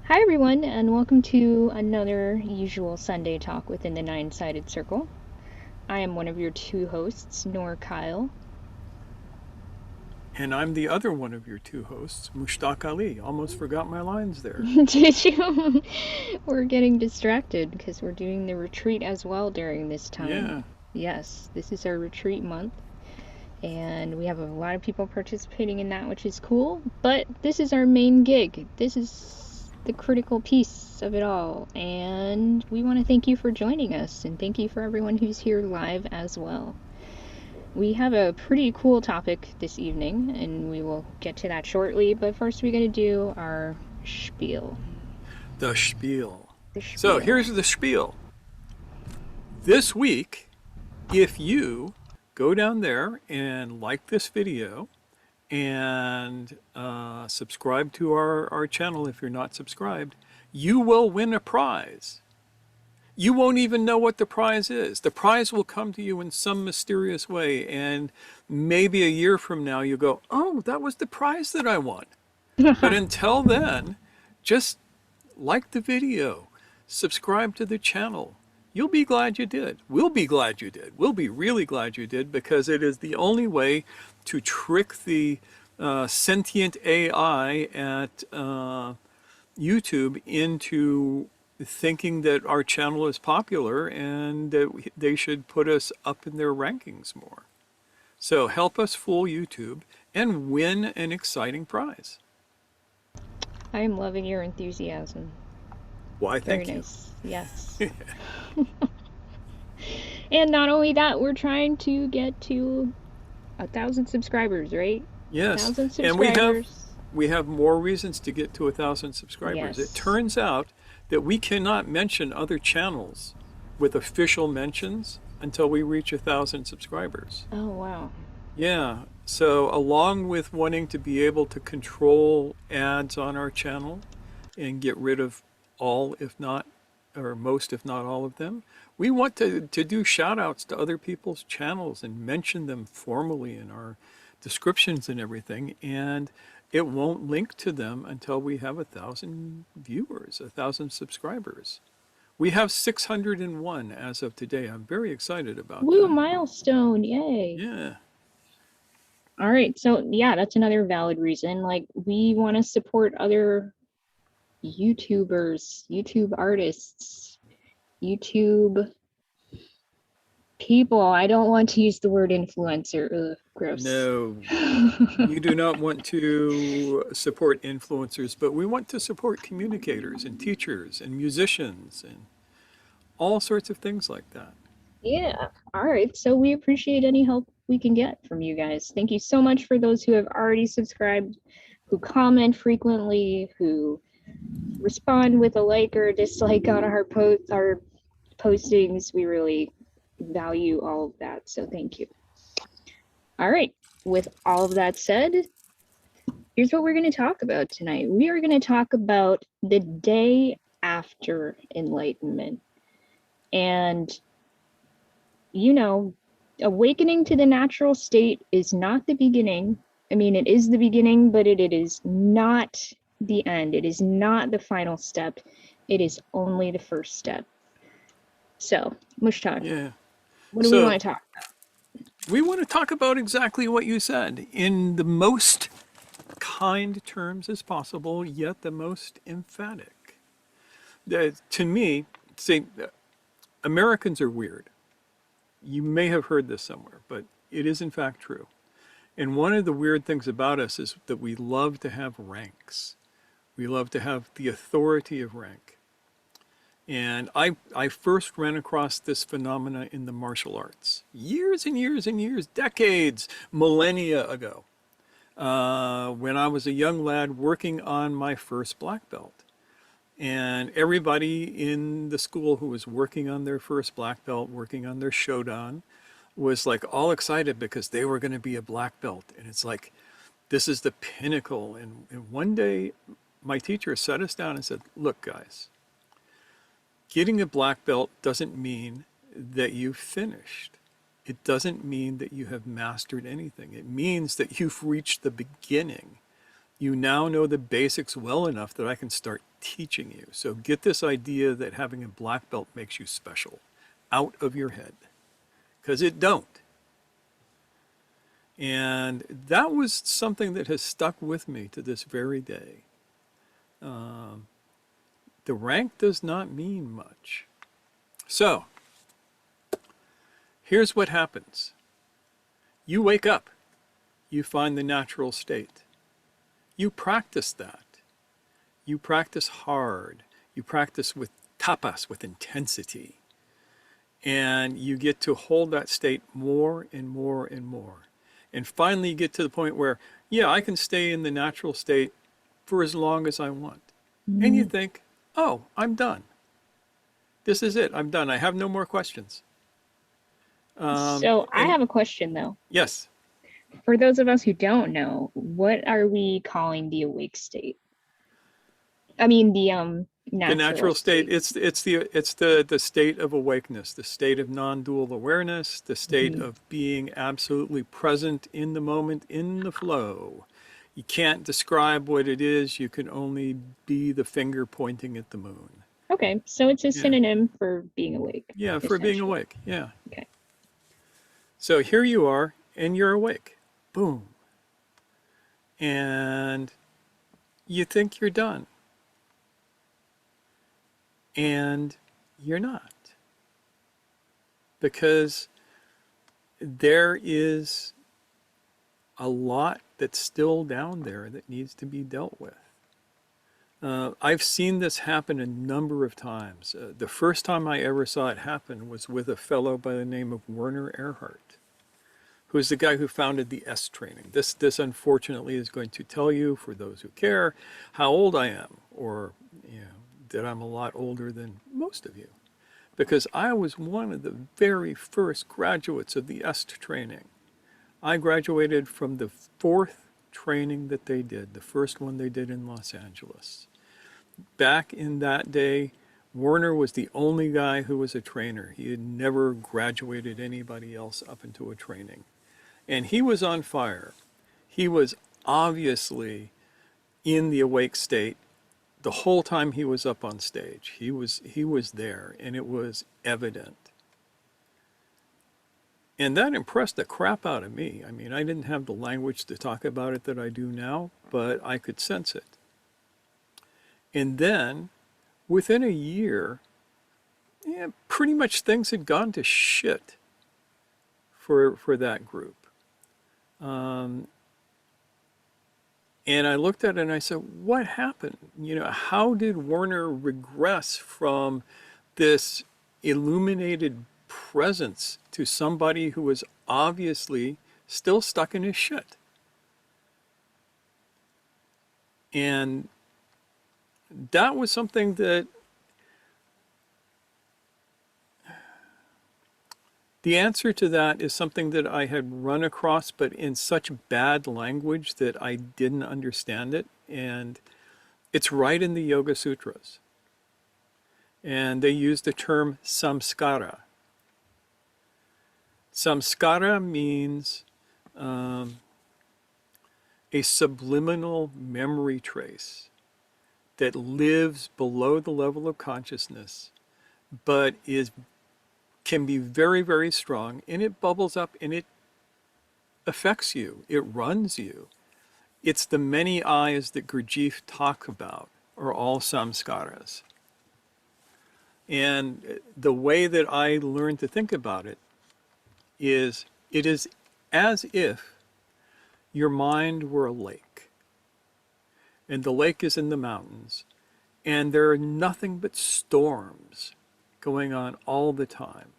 Hi, everyone, and welcome to another usual Sunday talk within the Nine Sided Circle. I am one of your two hosts, Nor Kyle. And I'm the other one of your two hosts, Mushtaq Ali. Almost forgot my lines there. Did you? We're getting distracted because we're doing the retreat as well during this time. Yeah. Yes, this is our retreat month, and we have a lot of people participating in that, which is cool, but this is our main gig. This is the critical piece of it all, and we want to thank you for joining us, and thank you for everyone who's here live as well. We have a pretty cool topic this evening, and we will get to that shortly, but first we're going to do our spiel. The spiel. The So spiel. here's the spiel. This week, if you go down there and like this video and subscribe to our channel if you're not subscribed, you will win a prize. You won't even know what the prize is. The prize will come to you in some mysterious way, and maybe a year from now you go, oh, that was the prize that I won. But until then, just like the video, subscribe to the channel. You'll be glad you did. We'll be glad you did. We'll be really glad you did, because it is the only way to trick the sentient AI at YouTube into thinking that our channel is popular and that they should put us up in their rankings more. So help us fool YouTube and win an exciting prize. I am loving your enthusiasm. Why, Very thank you. nice. Yes. And not only that, we're trying to get to 1,000 subscribers, right? Yes, 1,000 and subscribers. we have more reasons to get to 1,000 subscribers. It Yes. turns out that we cannot mention other channels with official mentions until we reach 1,000 subscribers. Oh, wow. Yeah, so along with wanting to be able to control ads on our channel and get rid of all, if not, or most, if not all of them, we want to do shout outs to other people's channels and mention them formally in our descriptions and everything. And it won't link to them until we have 1,000 viewers, 1,000 subscribers. We have 601 as of today. I'm very excited about Woo, that. milestone. Yay. Yeah. All right. So, yeah, that's another valid reason. Like, we want to support other YouTubers, YouTube artists, YouTube people. I don't want to use the word influencer. Ugh, gross. No, we do not want to support influencers, but we want to support communicators and teachers and musicians and all sorts of things like that. Yeah. All right. So we appreciate any help we can get from you guys. Thank you so much for those who have already subscribed, who comment frequently, who respond with a like or a dislike on our postings. We really value all of that. So thank you. All right. With all of that said, here's what we're going to talk about tonight. We are going to talk about the day after enlightenment. And, you know, awakening to the natural state is not the beginning. I mean, it is the beginning, but it is not the end. It is not the final step. It is only the first step. So, Mushtaq, Yeah. what do we So want to talk we want to talk about exactly what you said in the most kind terms as possible, yet the most emphatic. To me, see, Americans are weird. You may have heard this somewhere, but it is in fact true. And one of the weird things about us is that we love to have ranks. We love to have the authority of rank. And I first ran across this phenomena in the martial arts years and years and years, decades, millennia ago, when I was a young lad working on my first black belt. And everybody in the school who was working on their first black belt, working on their shodan, was like all excited because they were going to be a black belt. And it's like, this is the pinnacle. And one day, my teacher sat us down and said, look, guys, getting a black belt doesn't mean that you've finished. It doesn't mean that you have mastered anything. It means that you've reached the beginning. You now know the basics well enough that I can start teaching you. So get this idea that having a black belt makes you special out of your head, because it don't. And that was something that has stuck with me to this very day. The rank does not mean much. So here's what happens. You wake up. You find the natural state. You practice that. You practice hard. You practice with tapas, with intensity. And you get to hold that state more and more and more. And finally you get to the point where, yeah, I can stay in the natural state for as long as I want. And you think, oh, I'm done. This is it. I'm done. I have no more questions. So I And have a question though. yes, For those of us who don't know, what are we calling the awake state? I mean the the natural natural state, state. it's the state of awakeness, the state of non-dual awareness, the state Mhm. of being absolutely present in the moment, in the flow. You can't describe what it is. You can only be the finger pointing at the moon. Okay, so it's a Yeah. synonym for being awake, Yeah, for being essentially. awake. Yeah. Okay. So here you are and you're awake. Boom. And you think you're done. And you're not. Because there is a lot that's still down there that needs to be dealt with. I've seen this happen a number of times. The first time I ever saw it happen was with a fellow by the name of Werner Erhard, who's the guy who founded the S training. This unfortunately is going to tell you, for those who care, how old I am, or that I'm a lot older than most of you. Because I was one of the very first graduates of the S training. I graduated from the fourth training that they did, the first one they did in Los Angeles. Back in that day, Werner was the only guy who was a trainer. He had never graduated anybody else up into a training. And he was on fire. He was obviously in the awake state the whole time he was up on stage. He was there, and it was evident. And that impressed the crap out of me. I mean, I didn't have the language to talk about it that I do now, but I could sense it. And then, within a year, pretty much things had gone to shit for that group. And I looked at it and I said, what happened? How did Werner regress from this illuminated presence to somebody who was obviously still stuck in his shit? And that was something that the answer to that is something that I had run across, but in such bad language that I didn't understand it. And it's right in the Yoga Sutras. And they use the term samskara. Samskara means a subliminal memory trace that lives below the level of consciousness, but can be very, very strong, and it bubbles up and it affects you. It runs you. It's the many eyes that Gurdjieff talks about are all samskaras. And the way that I learned to think about it is as if your mind were a lake. And the lake is in the mountains. And there are nothing but storms going on all the time.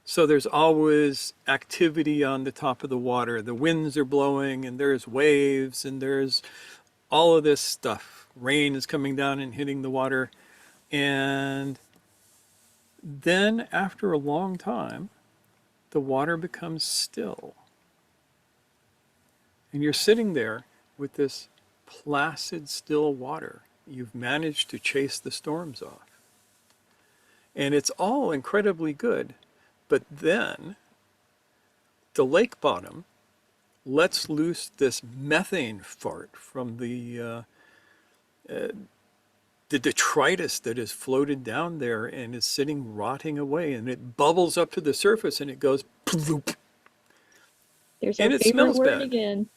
So there's always activity on the top of the water. The winds are blowing and there's waves and there's all of this stuff. Rain is coming down and hitting the water. And then after a long time, the water becomes still. And you're sitting there with this placid, still water. You've managed to chase the storms off. And it's all incredibly good. But then the lake bottom lets loose this methane fart from the detritus that is floated down there and is sitting rotting away, and it bubbles up to the surface and it goes ploop, There's our and it favorite smells word bad. again.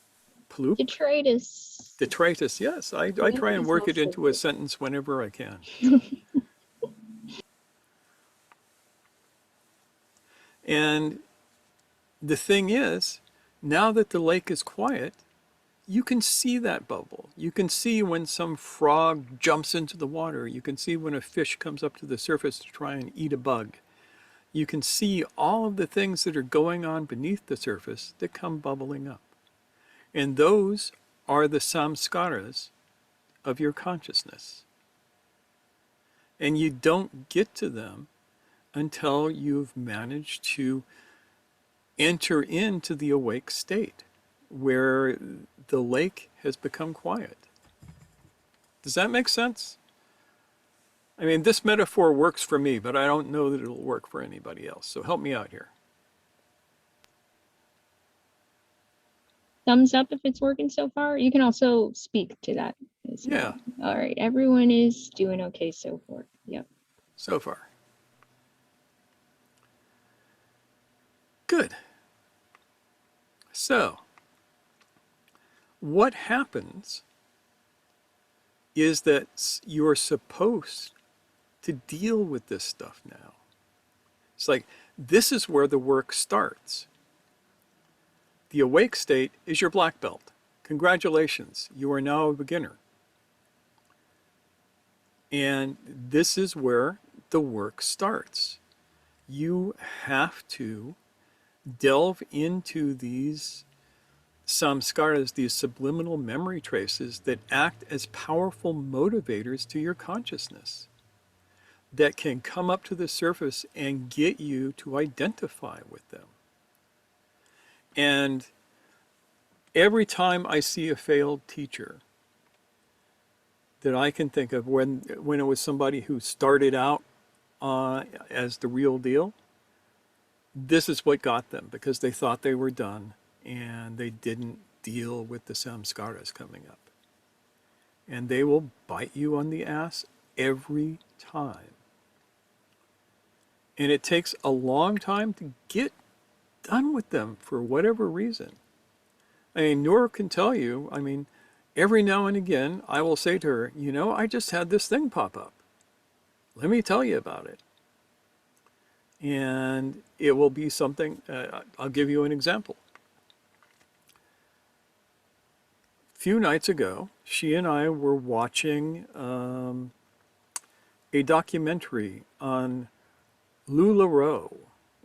Ploop. Detritus. Detritus, yes. I Yep, try and it work smells it so into a sentence whenever I can. good. And the thing is, now that the lake is quiet, you can see that bubble. You can see when some frog jumps into the water. You can see when a fish comes up to the surface to try and eat a bug. You can see all of the things that are going on beneath the surface that come bubbling up. And those are the samskaras of your consciousness. And you don't get to them until you've managed to enter into the awake state where the lake has become quiet. Does that make sense? I mean, this metaphor works for me, but I don't know that it'll work for anybody else. So help me out here. Thumbs up if it's working so far. You can also speak to that as Yeah, well. All right, everyone is doing okay so far. Yep. so far. Good. So, what happens is that you're supposed to deal with this stuff now. It's like, this is where the work starts. The awake state is your black belt. Congratulations, you are now a beginner. And this is where the work starts. You have to delve into these samskaras, these subliminal memory traces that act as powerful motivators to your consciousness, that can come up to the surface and get you to identify with them. And every time I see a failed teacher that I can think of, when it was somebody who started out as the real deal, this is what got them, because they thought they were done and they didn't deal with the samskaras coming up. And they will bite you on the ass every time. And it takes a long time to get done with them for whatever reason. I mean, Noor can tell you, I mean, every now and again, I will say to her, you know, I just had this thing pop up. Let me tell you about it. And it will be something, I'll give you an example. A few nights ago, she and I were watching a documentary on LuLaRoe,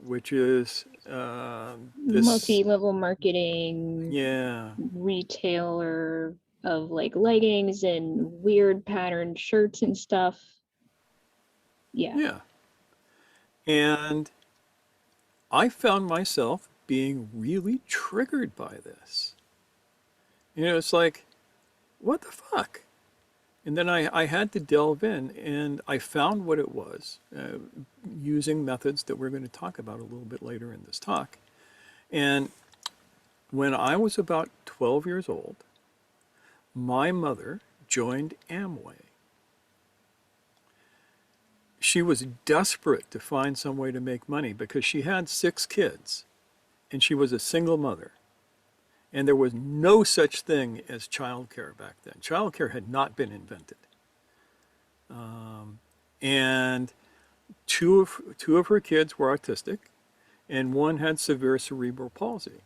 which is this, Multi-level marketing yeah, retailer of like leggings and weird patterned shirts and stuff. Yeah. yeah. And I found myself being really triggered by this. You know, it's like, what the fuck? And then I had to delve in, and I found what it was, using methods that we're going to talk about a little bit later in this talk. And when I was about 12 years old, my mother joined Amway. She was desperate to find some way to make money because she had 6 kids and she was a single mother. And there was no such thing as childcare back then. Childcare had not been invented. And two of her kids were autistic, and one had severe cerebral palsy.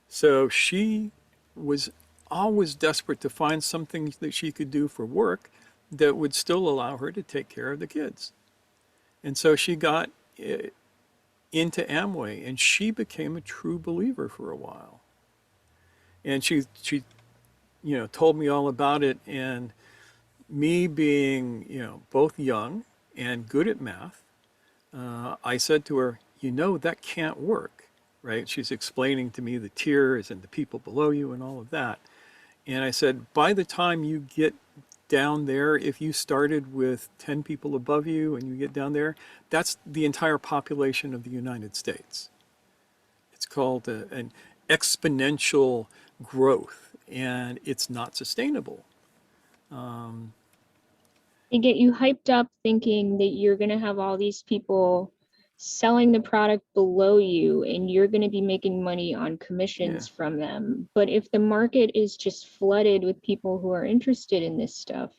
So she was always desperate to find something that she could do for work that would still allow her to take care of the kids. And so she got into Amway, and she became a true believer for a while. And she told me all about it. And me being, both young and good at math, I said to her, that can't work, right? She's explaining to me the tiers and the people below you and all of that. And I said, by the time you get down there, if you started with 10 people above you and you get down there, that's the entire population of the United States. It's called an exponential growth, and it's not sustainable. They get you hyped up thinking that you're going to have all these people selling the product below you and you're going to be making money on Yeah, commissions from them. But if the market is just flooded with people who are interested in this stuff,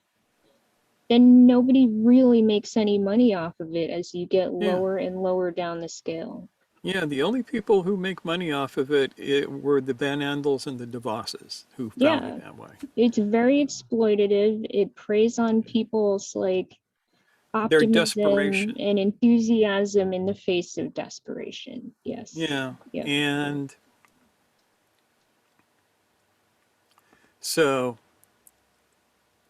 then nobody really makes any money off of it as you get yeah, lower and lower down the scale. yeah. The only people who make money off of it were the Van Andels and the DeVosses who founded Yeah, Amway. it's very exploitative. It preys on people's like Their optimism desperation. and enthusiasm in the face of desperation. Yes. Yeah, Yep. and so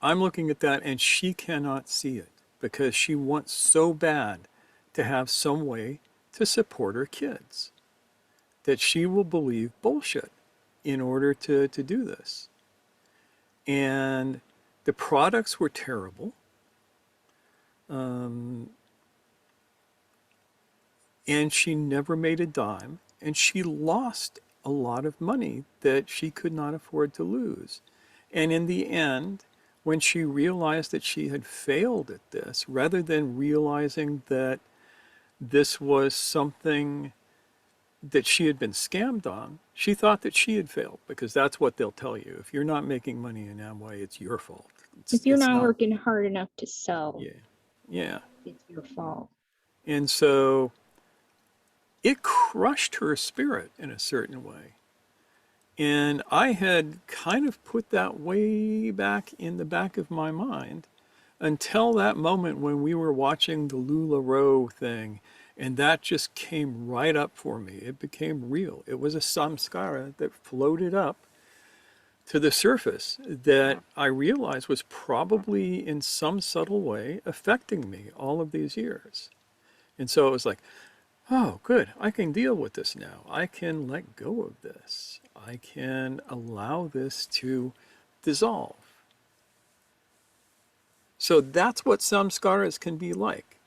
I'm looking at that and she cannot see it because she wants so bad to have some way to support her kids that she will believe bullshit in order to do this. And the products were terrible. Um, and she never made a dime. And she lost a lot of money that she could not afford to lose. And in the end, when she realized that she had failed at this, rather than realizing that this was something that she had been scammed on, she thought that she had failed because that's what they'll tell you. If you're not making money in Amway, it's your fault. If you're It's not not. working hard enough to sell, Yeah. Yeah. it's your fault. And so it crushed her spirit in a certain way. And I had kind of put that way back in the back of my mind until that moment when we were watching the LuLaRoe thing. And that just came right up for me. It became real. It was a samskara that floated up to the surface that I realized was probably in some subtle way affecting me all of these years. And so it was like, oh, good, I can deal with this now. I can let go of this. I can allow this to dissolve. So that's what samskaras can be like.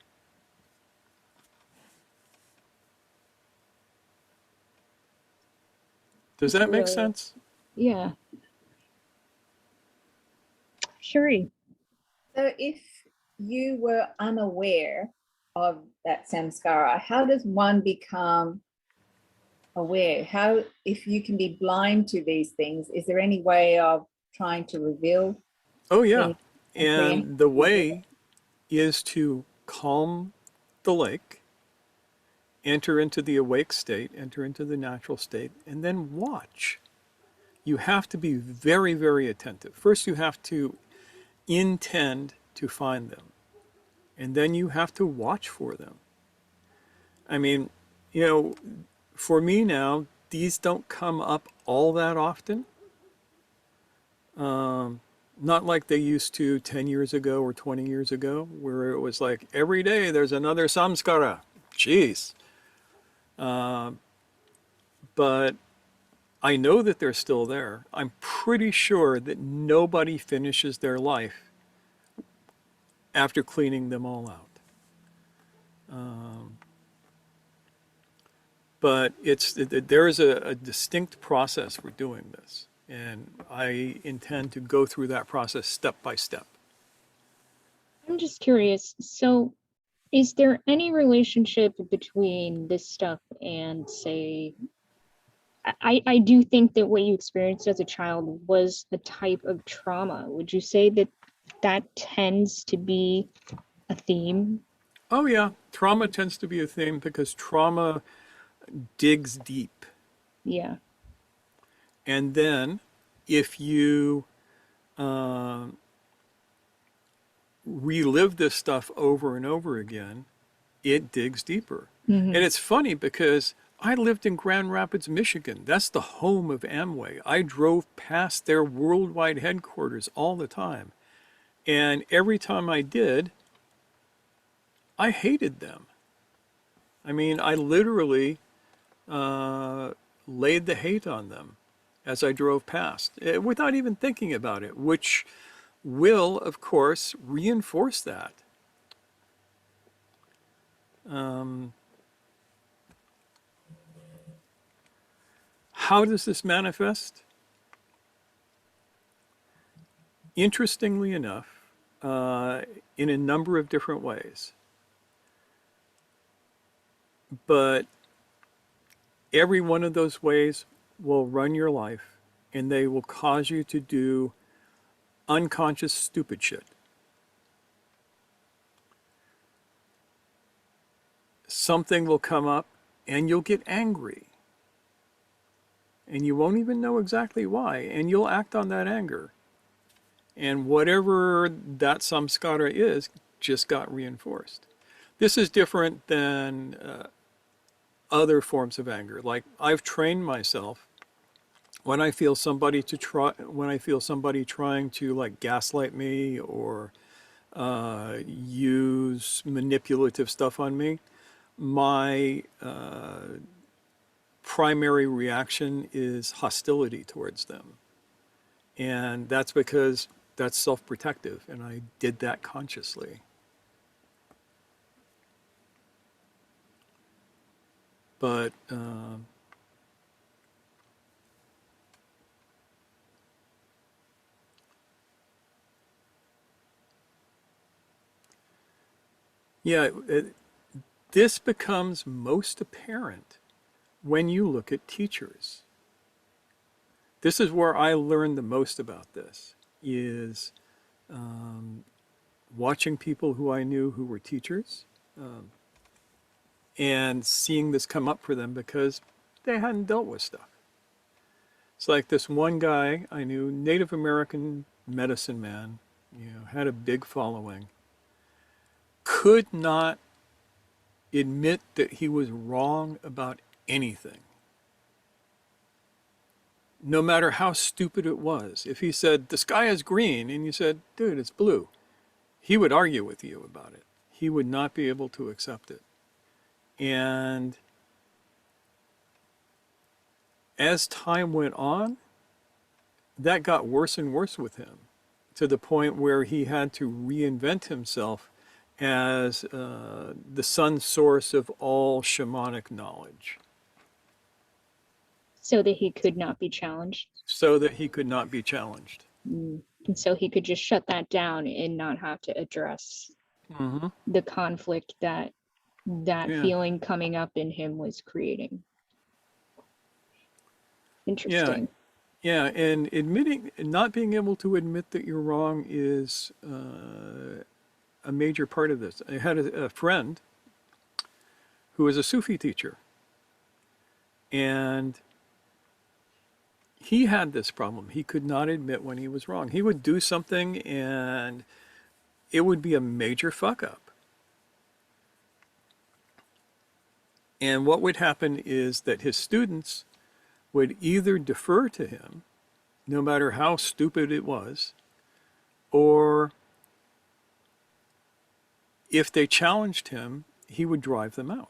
Does It's that make really, sense? yeah. Sure. So if you were unaware of that samskara, how does one become aware? How, if you can be blind to these things, is there any way of trying to reveal Oh, yeah. things and preempt? And the way is to calm the lake, enter into the awake state, enter into the natural state, and then watch. You have to be very, very attentive. First, you have to intend to find them, and then you have to watch for them. I mean, you know, for me now, these don't come up all that often. Um, Not like they used to 10 years ago or 20 years ago, where it was like every day there's another samskara. Jeez. Uh, but I know that they're still there. I'm pretty sure that nobody finishes their life after cleaning them all out. Um, but there is a distinct process for doing this, and I intend to go through that process step by step. I'm just curious. So, is there any relationship between this stuff and, say, I do think that what you experienced as a child was a type of trauma. Would you say that that tends to be a theme? Oh yeah, trauma tends to be a theme because trauma digs deep, Yeah. and then if you uh, relive this stuff over and over again, it digs deeper. And Hmm. it's funny because I lived in Grand Rapids, Michigan. That's the home of Amway. I drove past their worldwide headquarters all the time. And every time I did, I hated them. I mean, I literally uh, laid the hate on them as I drove past without even thinking about it, which will, of course, reinforce that. Um, how does this manifest? Interestingly enough, in a number of different ways. But every one of those ways will run your life, and they will cause you to do unconscious stupid shit. Something will come up and you'll get angry. And you won't even know exactly why. And you'll act on that anger. And whatever that samskara is just got reinforced. This is different than other forms of anger. Like I've trained myself when I feel somebody trying to like gaslight me or use manipulative stuff on me, my primary reaction is hostility towards them. And that's because that's self-protective, and I did that consciously. But yeah, this becomes most apparent when you look at teachers. This is where I learned the most about this, is watching people who I knew who were teachers and seeing this come up for them because they hadn't dealt with stuff. It's like this one guy I knew, Native American medicine man, had a big following, could not admit that he was wrong about anything. No matter how stupid it was. If he said, the sky is green, and you said, dude, it's blue, he would argue with you about it. He would not be able to accept it. And as time went on, that got worse and worse with him, to the point where he had to reinvent himself as the sun source of all shamanic knowledge. So that he could not be challenged. So that he could not be challenged. And so he could just shut that down and not have to address the conflict that feeling coming up in him was creating. Interesting. Yeah, and not being able to admit that you're wrong is a major part of this. I had a friend who was a Sufi teacher, and he had this problem. He could not admit when he was wrong. He would do something and it would be a major fuck up. And what would happen is that his students would either defer to him, no matter how stupid it was, or if they challenged him, he would drive them out.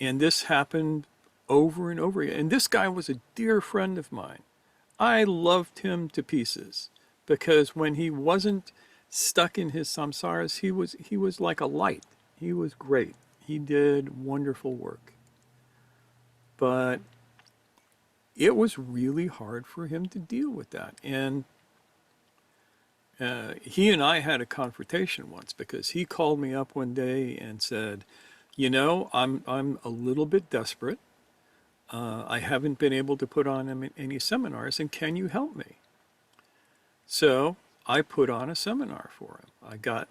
And this happened over and over again. And this guy was a dear friend of mine. I loved him to pieces because when he wasn't stuck in his samskaras, he was like a light. He was great. He did wonderful work. But it was really hard for him to deal with that. And he and I had a confrontation once because he called me up one day and said, I'm a little bit desperate. I haven't been able to put on any seminars, and can you help me? So I put on a seminar for him. I got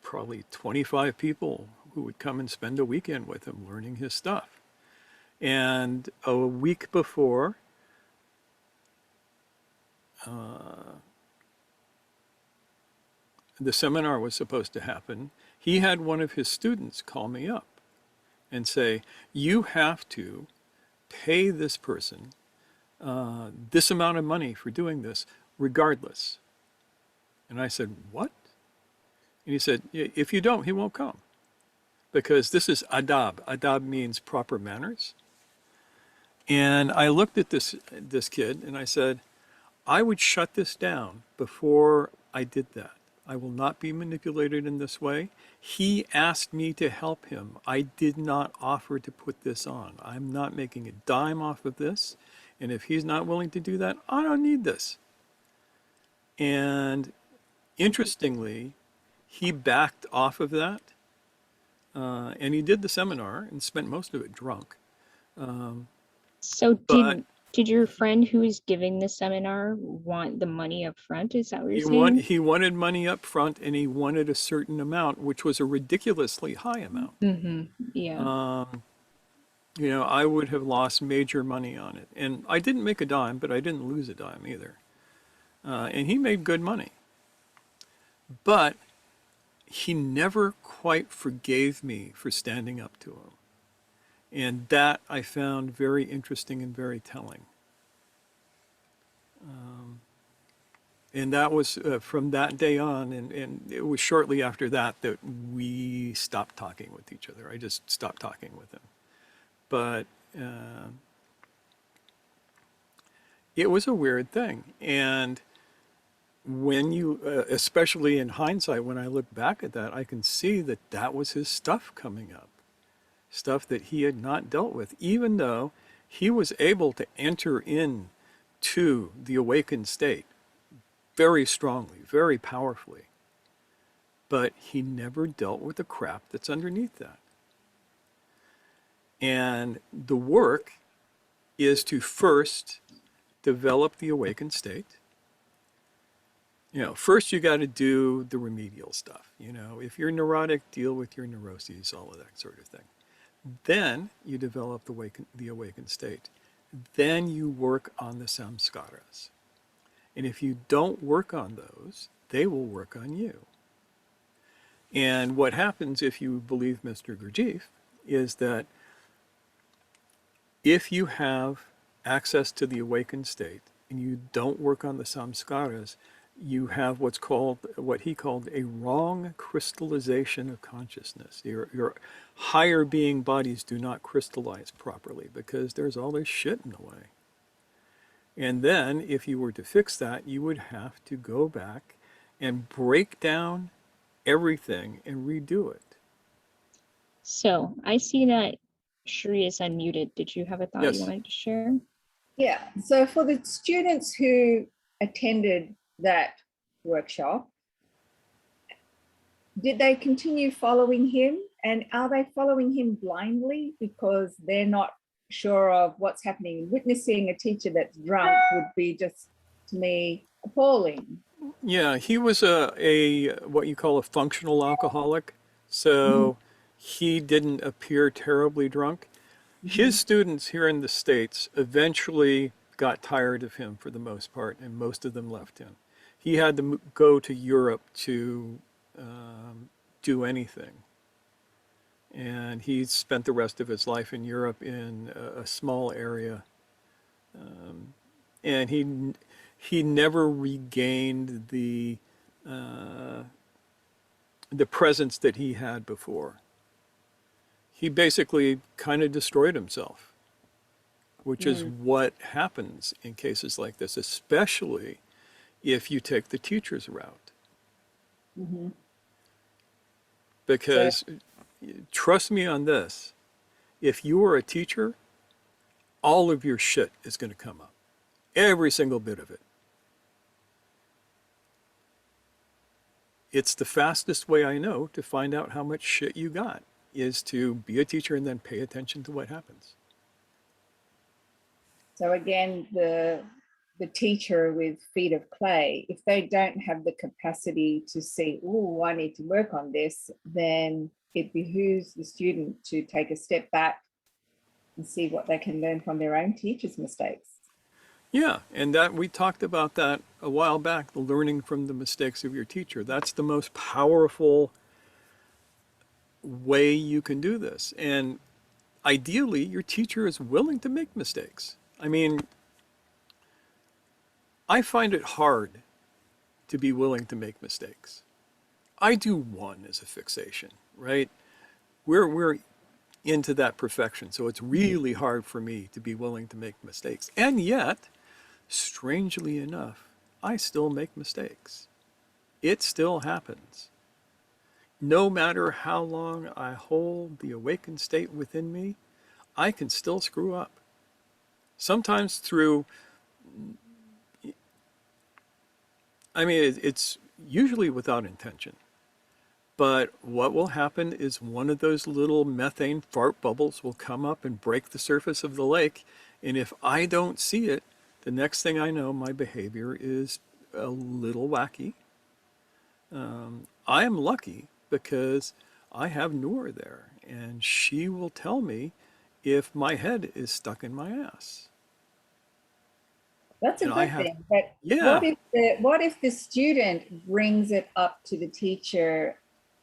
probably 25 people who would come and spend a weekend with him learning his stuff. And a week before, the seminar was supposed to happen, he had one of his students call me up and say, you have to pay this person this amount of money for doing this, regardless. And I said, what? And he said, if you don't, he won't come. Because this is adab. Adab means proper manners. And I looked at this kid and I said, I would shut this down before I did that. I will not be manipulated in this way. He asked me to help him. I did not offer to put this on. I'm not making a dime off of this. And if he's not willing to do that, I don't need this. And interestingly, he backed off of that, and he did the seminar and spent most of it drunk. Um, So but did your friend who is giving the seminar want the money up front? Is that what you're he saying? he wanted money up front, and he wanted a certain amount, which was a ridiculously high amount. Mm-hmm. Yeah. Um, I would have lost major money on it, and I didn't make a dime, but I didn't lose a dime either. And he made good money, but he never quite forgave me for standing up to him. And that I found very interesting and very telling. And that was from that day on, and it was shortly after that that we stopped talking with each other. I just stopped talking with him. But it was a weird thing. And when you, especially in hindsight, when I look back at that, I can see that that was his stuff coming up, stuff that he had not dealt with, even though he was able to enter in to the awakened state very strongly, very powerfully. But he never dealt with the crap that's underneath that. And the work is to first develop the awakened state. First you got to do the remedial stuff. If you're neurotic, deal with your neuroses, all of that sort of thing. Then you develop the awakened state. Then you work on the samskaras. And if you don't work on those, they will work on you. And what happens, if you believe Mr. Gurdjieff, is that if you have access to the awakened state and you don't work on the samskaras, you have what he called a wrong crystallization of consciousness. Your higher being bodies do not crystallize properly because there's all this shit in the way. And then if you were to fix that, you would have to go back and break down everything and redo it. So I see that Shri is unmuted. Did you have a thought you Yes. wanted to share? Yeah, so for the students who attended that workshop, did they continue following him? And are they following him blindly because they're not sure of what's happening? Witnessing a teacher that's drunk would be just, to me, appalling. Yeah, he was a what you call a functional alcoholic. So he didn't appear terribly drunk. His students here in the States eventually got tired of him for the most part, and most of them left him. He had to go to Europe to do anything. And he spent the rest of his life in Europe in a small area. And he never regained the presence that he had before. He basically kind of destroyed himself, which is what happens in cases like this, especially if you take the teacher's route. Because trust me on this, if you are a teacher, all of your shit is going to come up. Every single bit of it. It's the fastest way I know to find out how much shit you got, is to be a teacher and then pay attention to what happens. So again, the teacher with feet of clay, if they don't have the capacity to see, oh, I need to work on this, then it behooves the student to take a step back and see what they can learn from their own teacher's mistakes. Yeah, and that we talked about that a while back, the learning from the mistakes of your teacher. That's the most powerful way you can do this. And ideally, your teacher is willing to make mistakes. I mean, I find it hard to be willing to make mistakes. I do one as a fixation, right? We're into that perfection, so it's really hard for me to be willing to make mistakes. And yet, strangely enough, I still make mistakes. It still happens. No matter how long I hold the awakened state within me, I can still screw up. Sometimes through, I mean, it's usually without intention. But what will happen is one of those little methane fart bubbles will come up and break the surface of the lake. And if I don't see it, the next thing I know, my behavior is a little wacky. I am lucky because I have Noor there, and she will tell me if my head is stuck in my ass. That's a And I good have, thing. But yeah, what if the student brings it up to the teacher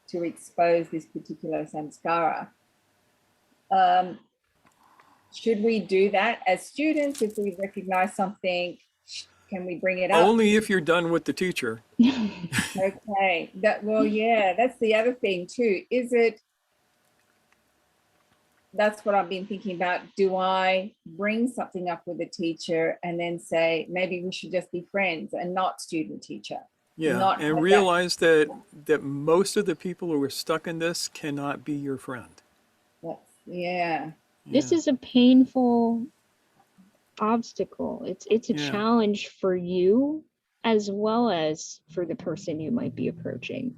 to expose this particular samskara? Should we do that as students if we recognize something? Can we bring it up? only if you're done with the teacher. Okay. Yeah, that's the other thing too. That's what I've been thinking about. Do I bring something up with the teacher and then say, maybe we should just be friends and not student teacher? Yeah, Not and have that. realize that most of the people who are stuck in this cannot be your friend. Yeah. This Yeah, is a painful obstacle. It's a yeah, challenge for you as well as for the person you might be approaching.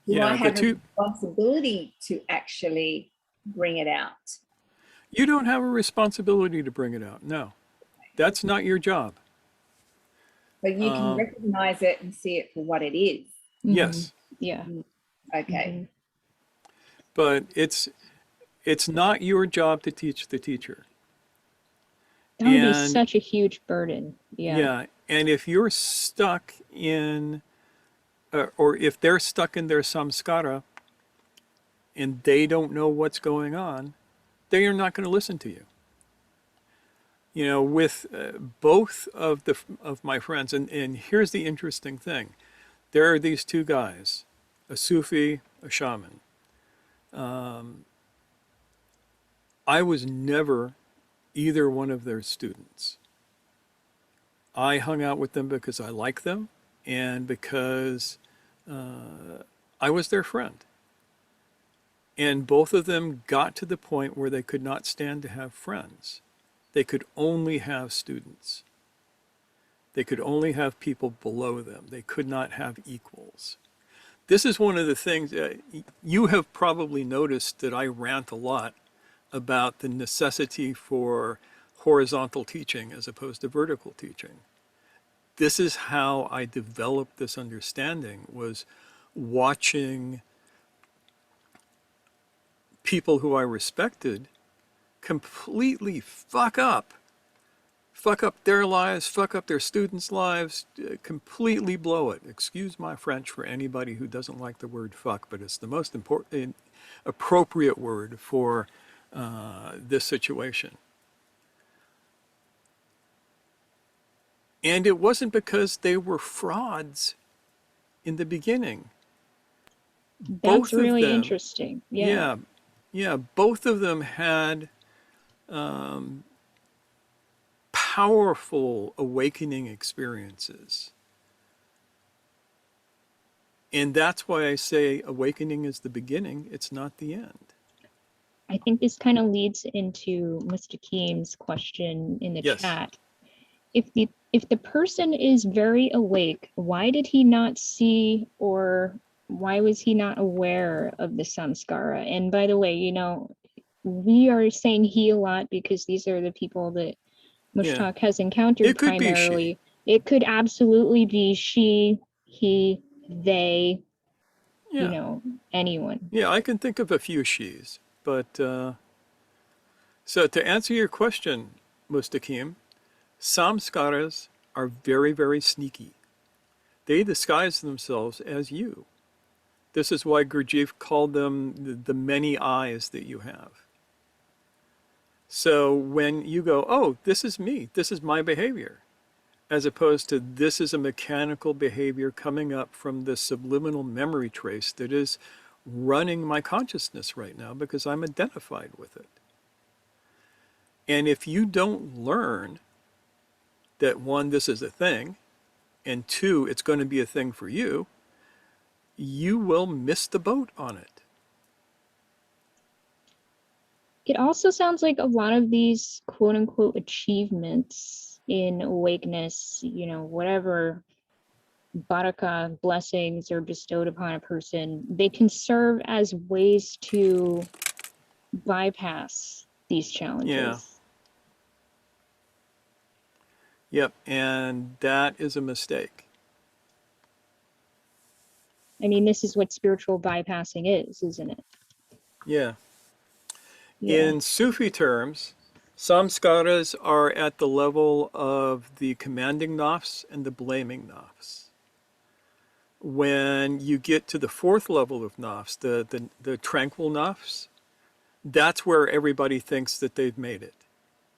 Do I yeah. The have a two, responsibility to actually bring it out? you don't have a responsibility to bring it out. No, that's not your job. But you can recognize it and see it for what it is. Yes, Yeah. Okay. but it's not your job to teach the teacher. That would be And such a huge burden. Yeah. yeah, and if you're stuck in, or if they're stuck in their samskara and they don't know what's going on, they are not going to listen to you. You know, with both of my friends, and here's the interesting thing: there are these two guys, a Sufi, a shaman. I was never either one of their students. I hung out with them because I like them and because I was their friend. And both of them got to the point where they could not stand to have friends. They could only have students. They could only have people below them. They could not have equals. This is one of the things you have probably noticed that I rant a lot about the necessity for horizontal teaching as opposed to vertical teaching. This is how I developed this understanding, was watching people who I respected completely fuck up their lives, fuck up their students' lives, completely blow it. Excuse my French for anybody who doesn't like the word fuck, but it's the most important, appropriate word for this situation. And it wasn't because they were frauds in the beginning. That's Both of really them, interesting. Yeah. yeah, yeah, both of them had powerful awakening experiences. And that's why I say awakening is the beginning, it's not the end. I think this kind of leads into Mr. Keem's question in the Yes. chat. If the person is very awake, why did he not see, or why was he not aware of the samskara? And by the way, we are saying he a lot because these are the people that Yeah. Mushtaq has encountered It could be she. primarily. It could absolutely be she, he, they, Yeah. anyone. Yeah, I can think of a few she's. But so to answer your question, Mustaqim, samskaras are very, very sneaky. They disguise themselves as you. This is why Gurdjieff called them the many eyes that you have. So when you go, oh, this is me, this is my behavior, as opposed to this is a mechanical behavior coming up from the subliminal memory trace that is running my consciousness right now because I'm identified with it. And if you don't learn that one, this is a thing, and two, it's going to be a thing for you, you will miss the boat on it. It also sounds like a lot of these quote unquote achievements in awakeness, whatever baraka blessings are bestowed upon a person, they can serve as ways to bypass these Yeah. challenges. Yep. And that is a mistake. I mean, this is what spiritual bypassing is, isn't it? Yeah. Yeah. In Sufi terms, samskaras are at the level of the commanding nafs and the blaming nafs. When you get to the fourth level of nafs, the tranquil nafs, that's where everybody thinks that they've made it.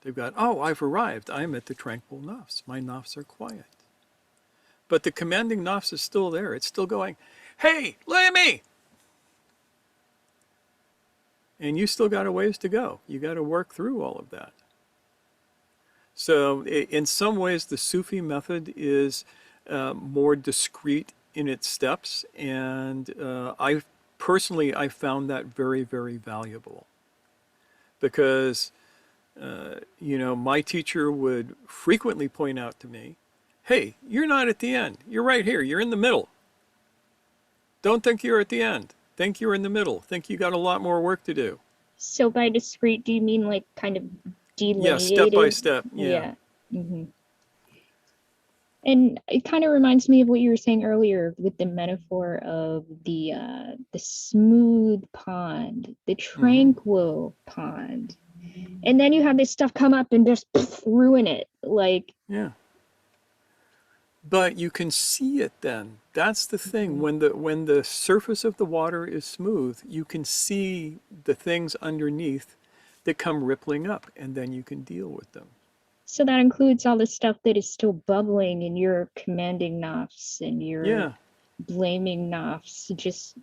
They've got, oh, I've arrived. I'm at the tranquil nafs. My nafs are quiet. But the commanding nafs is still there. It's still going, hey, look at me. And you still got a ways to go. You got to work through all of that. So in some ways, the Sufi method is more discreet in its steps. And I personally, I found that very, very valuable. Because, my teacher would frequently point out to me, hey, you're not at the end. You're right here. You're in the middle. Don't think you're at the end. Think you're in the middle. Think you got a lot more work to do. So by discrete, do you mean like kind of Yeah, step by delineated? step. Yeah. Yeah. Mm-hmm. And it kind of reminds me of what you were saying earlier with the metaphor of the smooth pond, the Mm-hmm. tranquil pond. And then you have this stuff come up and just ruin it. Like, Yeah. But you can see it then. That's the thing. When the surface of the water is smooth, you can see the things underneath that come rippling up, and then you can deal with them. so that includes all the stuff that is still bubbling in your commanding nafs and your Yeah. blaming nafs, just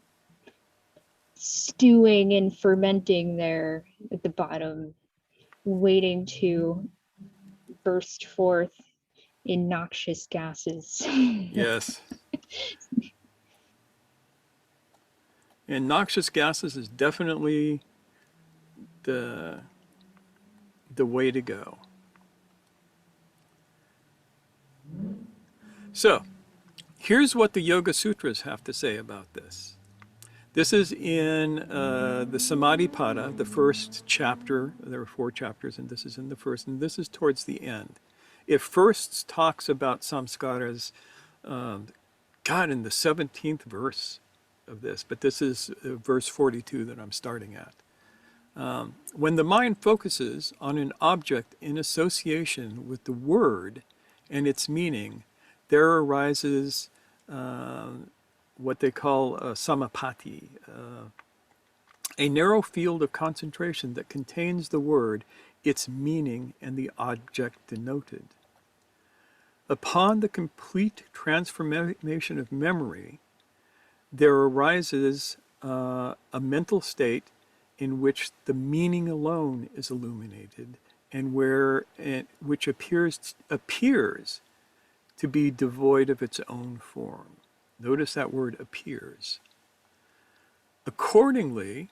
stewing and fermenting there at the bottom, waiting to burst forth in noxious gases. Yes. And noxious gases is definitely the the way to go. So, here's what the Yoga Sutras have to say about this. This is in the Samadhipada, the first chapter. There are 4 chapters, and this is in the first, and this is towards the end. It first talks about samskaras, God, in the 17th verse of this, but this is verse 42 that I'm starting at. When the mind focuses on an object in association with the word and its meaning, there arises what they call samapati, a narrow field of concentration that contains the word, its meaning, and the object denoted. Upon the complete transformation of memory, there arises a mental state in which the meaning alone is illuminated and which appears to be devoid of its own form. Notice that word appears. Accordingly,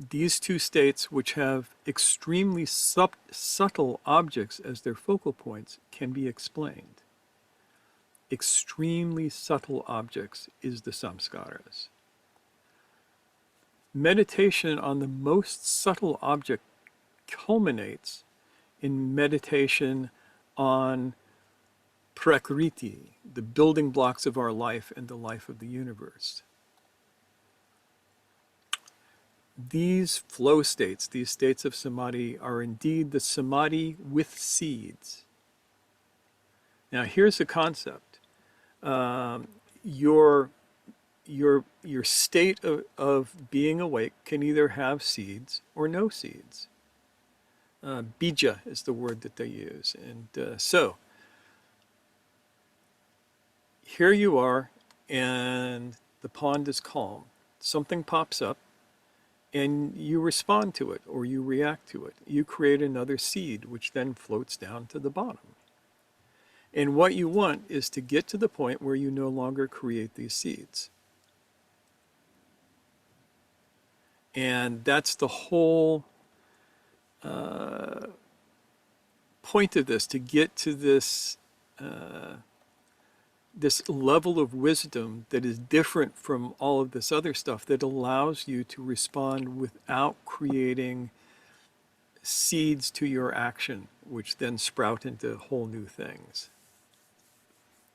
these two states, which have extremely subtle objects as their focal points, can be explained. Extremely subtle objects is the samskaras. Meditation on the most subtle object culminates in meditation on prakriti, the building blocks of our life and the life of the universe. These flow states, these states of samadhi, are indeed the samadhi with seeds. Now, here's the concept. Your state of being awake can either have seeds or no seeds. Bija is the word that they use. And so, here you are, and the pond is calm. Something pops up, and you respond to it or you react to it. You create another seed, which then floats down to the bottom. And what you want is to get to the point where you no longer create these seeds. And that's the whole point of this, to get to this this level of wisdom that is different from all of this other stuff that allows you to respond without creating seeds to your action, which then sprout into whole new things.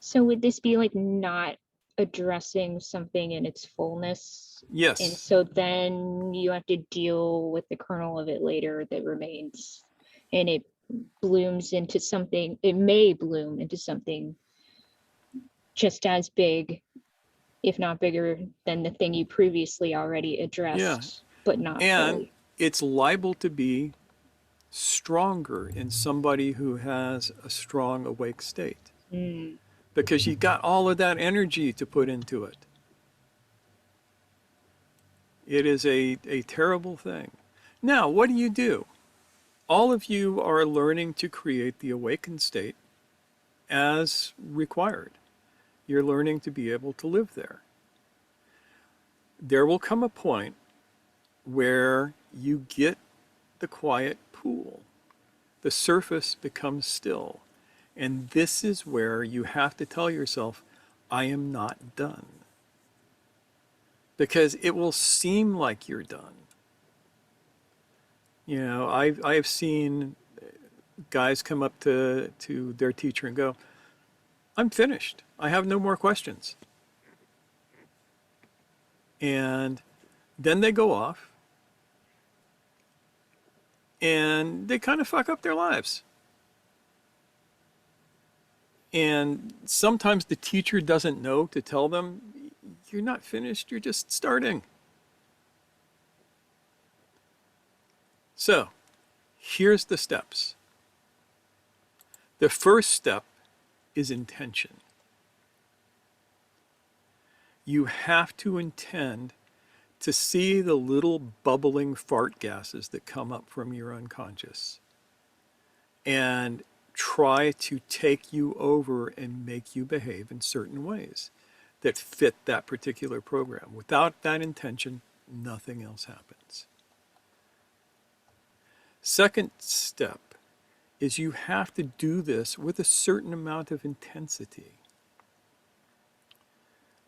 So would this be like not addressing something in its fullness? And Yes. so then you have to deal with the kernel of it later that remains. And it blooms into something, it may bloom into something just as big, if not bigger, than the thing you previously already Yeah. addressed, but not And fully. it's liable to be stronger in somebody who has a strong awake state Mm. because you got all of that energy to put into it. It is a terrible thing. Now, what do you do? All of you are learning to create the awakened state as required. You're learning to be able to live there. There will come a point where you get the quiet pool. The surface becomes still. And this is where you have to tell yourself, I am not done. Because it will seem like you're done. You know, I've seen guys come up to their teacher and go, I'm finished. I have no more questions. And then they go off and they kind of fuck up their lives. And sometimes the teacher doesn't know to tell them, you're not finished, you're just starting. So, here's the steps. The first step is intention. You have to intend to see the little bubbling fart gases that come up from your unconscious and try to take you over and make you behave in certain ways that fit that particular program. Without that intention, nothing else happens. Second step is you have to do this with a certain amount of intensity.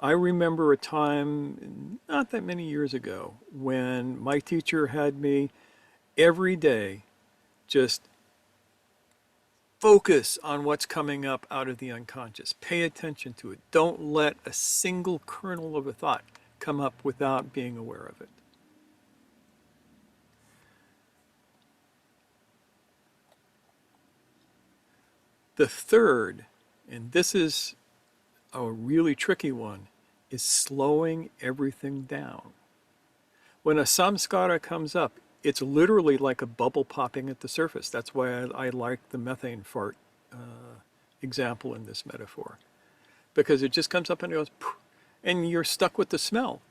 I remember a time not that many years ago when my teacher had me every day just focus on what's coming up out of the unconscious. Pay attention to it. Don't let a single kernel of a thought come up without being aware of it. The third, and this is a really tricky one, is slowing everything down. When a samskara comes up, it's literally like a bubble popping at the surface. That's why I like the methane fart example in this metaphor. Because it just comes up and it goes, poof, and you're stuck with the smell.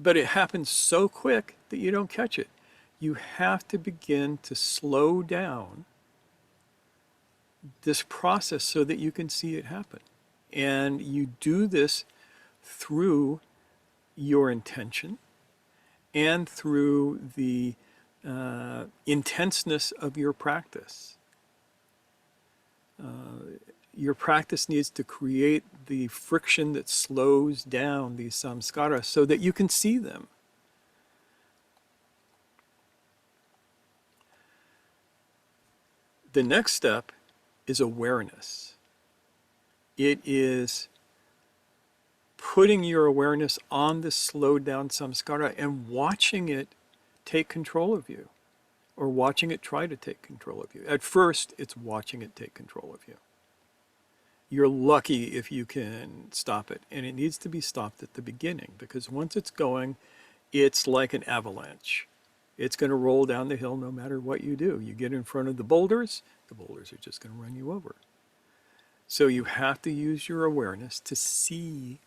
But it happens so quick that you don't catch it. You have to begin to slow down this process so that you can see it happen. And you do this through your intention and through the intenseness of your practice. Your practice needs to create the friction that slows down these samskaras so that you can see them. The next step is awareness. It is putting your awareness on this slowed down samskara and watching it take control of you, or watching it try to take control of you. At first, it's watching it take control of you. You're lucky if you can stop it, and it needs to be stopped at the beginning, because once it's going, it's like an avalanche. It's going to roll down the hill no matter what you do. You get in front of the boulders are just going to run you over. So you have to use your awareness to see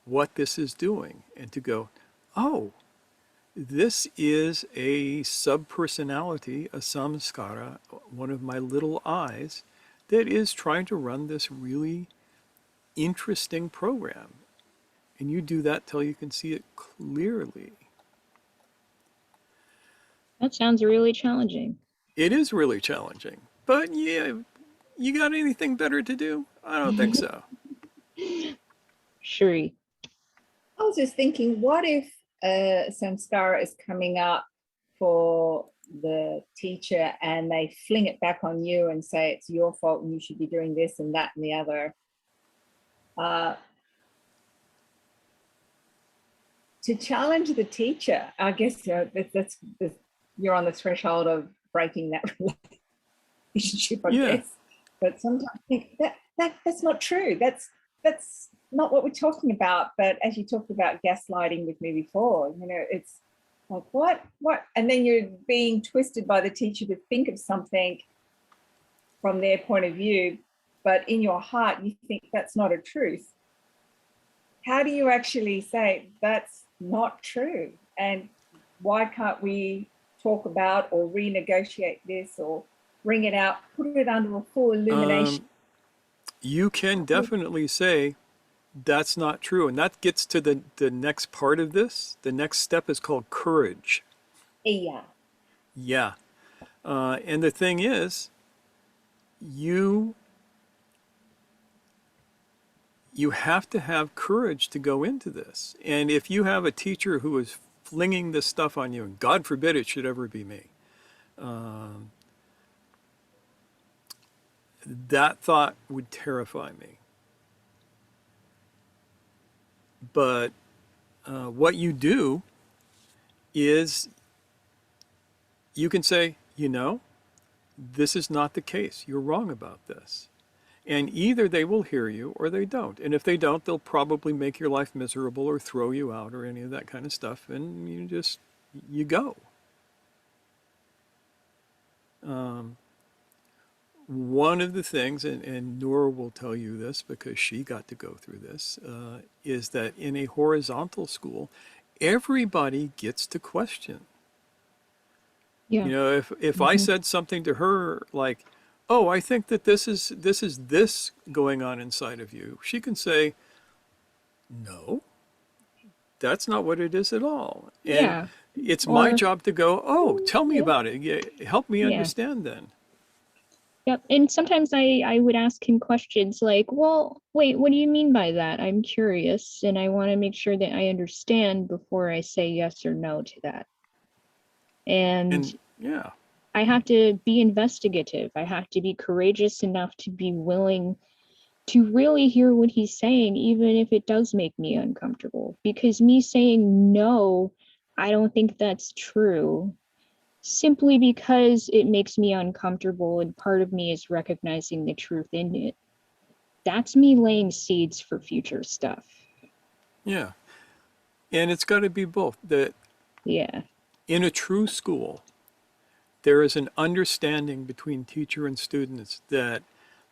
what this is doing and to go, oh, this is a subpersonality, a samskara, one of my little eyes, that is trying to run this really interesting program. And you do that till you can see it clearly. That sounds really challenging. It is really challenging. But yeah, You got anything better to do? I don't think so. Shuri. I was just thinking, what if samskara is coming up for the teacher and they fling it back on you and say it's your fault and you should be doing this and that and the other? To challenge the teacher, I guess that's you're on the threshold of breaking that relationship, I Yeah. guess. But sometimes I think that's not true. That's not what we're talking about. But as you talked about gaslighting with me before, it's like what, and then you're being twisted by the teacher to think of something from their point of view, but in your heart you think that's not a truth. How do you actually say that's not true? And why can't we talk about or renegotiate this or bring it out, put it under a full illumination? You can definitely say that's not true. And that gets to the next part of this. The next step is called courage. Yeah. Yeah. And the thing is, you have to have courage to go into this. And if you have a teacher who is flinging this stuff on you, and God forbid it should ever be me, that thought would terrify me. But what you do is you can say, this is not the case. You're wrong about this. And either they will hear you or they don't. And if they don't, they'll probably make your life miserable or throw you out or any of that kind of stuff. And you go. One of the things, and Noor will tell you this because she got to go through this, is that in a horizontal school, everybody gets to question. Yeah. If I said something to her like, "Oh, I think that this going on inside of you," she can say, "No, that's not what it is at all." And Yeah. it's my Or job to go, "Oh, tell me yeah. about it. Yeah, help me Yeah. understand then." Yep. And sometimes I would ask him questions like, well, wait, what do you mean by that? I'm curious and I want to make sure that I understand before I say yes or no to that. And And yeah, I have to be investigative. I have to be courageous enough to be willing to really hear what he's saying, even if it does make me uncomfortable. Because me saying no, I don't think that's true, simply because it makes me uncomfortable and part of me is recognizing the truth in it. That's me laying seeds for future stuff. yeah. And it's got to be both. That Yeah. in a true school, there is an understanding between teacher and students that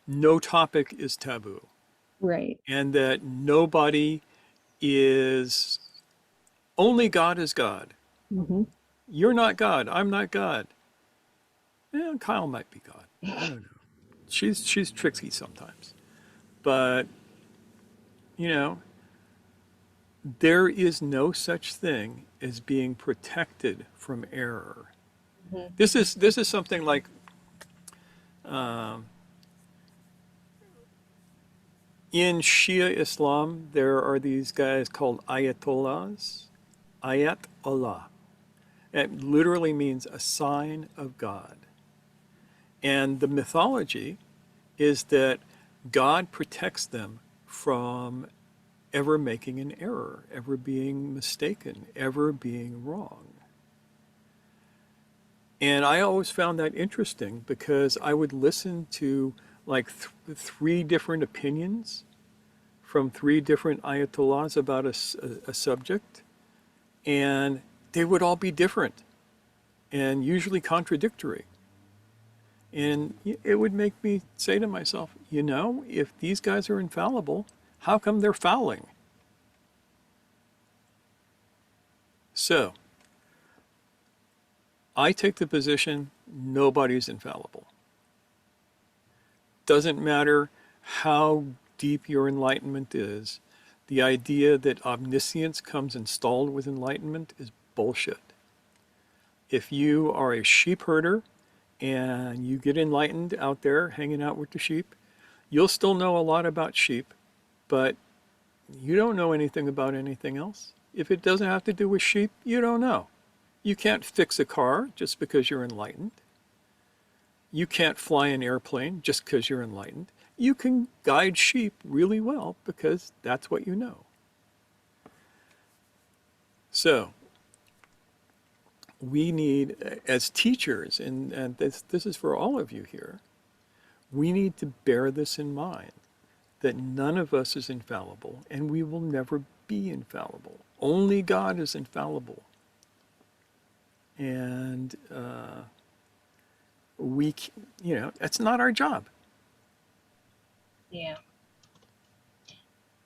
no topic is taboo Right. and that nobody is, only God is God. Mm-hmm. You're not God. I'm not God. Kyle might be God. I don't know. She's tricksy sometimes. But, you know, there is no such thing as being protected from error. Mm-hmm. This is something like um, in Shia Islam, there are these guys called ayatollahs. Ayatollah. It literally means a sign of God. And the mythology is that God protects them from ever making an error, ever being mistaken, ever being wrong. And I always found that interesting because I would listen to like three different opinions from three different ayatollahs about a subject, and they would all be different and usually contradictory. And it would make me say to myself, if these guys are infallible, how come they're fouling? So I take the position nobody's infallible. Doesn't matter how deep your enlightenment is, the idea that omniscience comes installed with enlightenment is bullshit. If you are a sheep herder and you get enlightened out there hanging out with the sheep, you'll still know a lot about sheep, but you don't know anything about anything else. If it doesn't have to do with sheep, you don't know. You can't fix a car just because you're enlightened. You can't fly an airplane just because you're enlightened. You can guide sheep really well because that's what you know. So we need, as teachers, and this is for all of you here, we need to bear this in mind, that none of us is infallible, and we will never be infallible. Only God is infallible. And we, that's not our job. Yeah.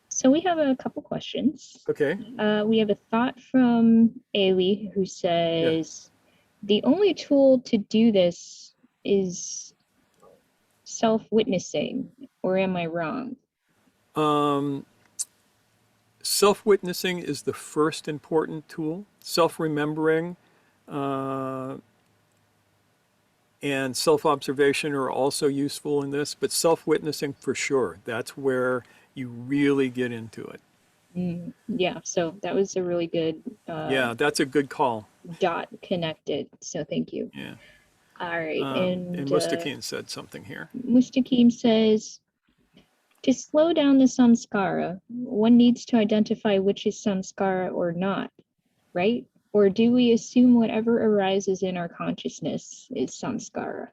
So we have a couple questions. Okay. We have a thought from Ailey who says, the only tool to do this is self-witnessing, or am I wrong? Self-witnessing is the first important tool. Self-remembering and self-observation are also useful in this, but self-witnessing for sure. That's where you really get into it. Yeah, so that was a really good Yeah, that's a good call. dot connected. So thank you. Yeah. All right. And Mustakim said something here. Mustakim says, to slow down the samskara, one needs to identify which is samskara or not, right? Or do we assume whatever arises in our consciousness is samskara?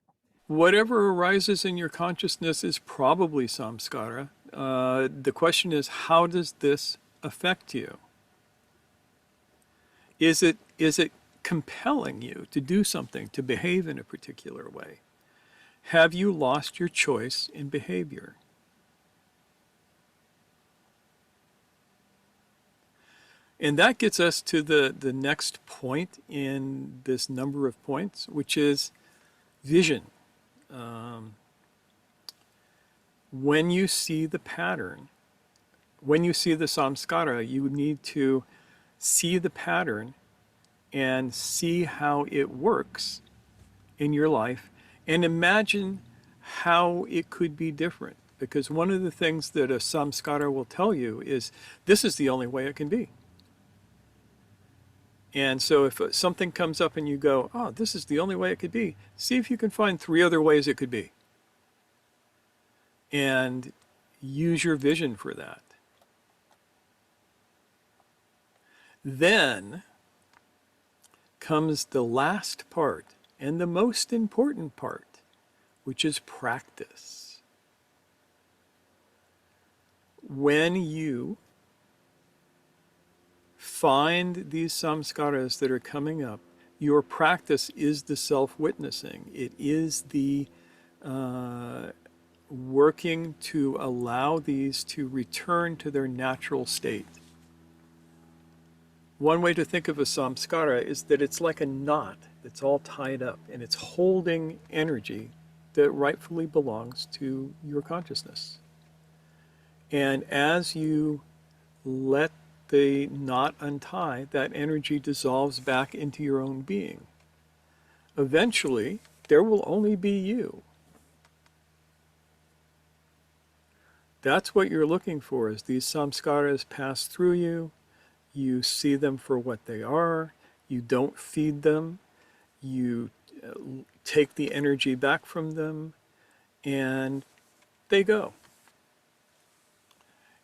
Whatever arises in your consciousness is probably samskara. The question is, how does this affect you? Is it compelling you to do something, to behave in a particular way? Have you lost your choice in behavior? And that gets us to the next point in this number of points, which is vision. When you see the pattern, when you see the samskara, you need to see the pattern and see how it works in your life and imagine how it could be different. Because one of the things that a samskara will tell you is this is the only way it can be. And so if something comes up and you go, oh, this is the only way it could be, see if you can find 3 other ways it could be. And use your vision for that. Then comes the last part and the most important part, which is practice. When you find these samskaras that are coming up, your practice is the self-witnessing. It is the working to allow these to return to their natural state. One way to think of a samskara is that it's like a knot that's all tied up and it's holding energy that rightfully belongs to your consciousness. And as you let the knot untie, that energy dissolves back into your own being. Eventually, there will only be you. That's what you're looking for, is these samskaras pass through you. You see them for what they are. You don't feed them. You take the energy back from them, and they go.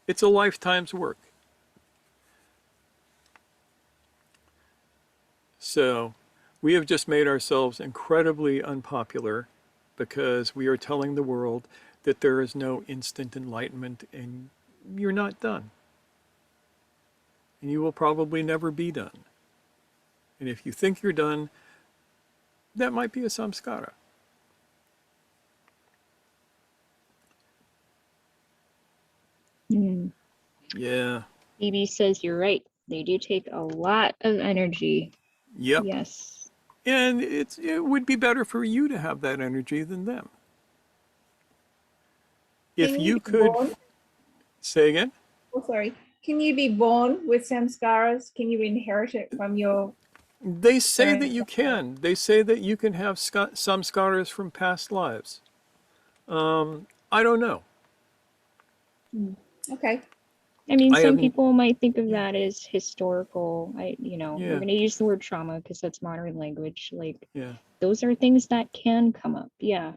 It's a lifetime's work. So we have just made ourselves incredibly unpopular because we are telling the world that there is no instant enlightenment and you're not done. And you will probably never be done. And if you think you're done, that might be a samskara. Yeah. Phoebe says you're right. They do take a lot of energy. Yep. Yes. And it would be better for you to have that energy than them. If Can you be could born? say again? Oh, sorry. Can you be born with samskaras? Can you inherit it from your They say that Right. you can. They say that you can have samskaras from past lives. I don't know. Okay. I mean, I some haven't. people might think of Yeah. that as historical. We're Yeah. going to use the word trauma because that's modern language. Like, Yeah. those are things that can come up. Yeah.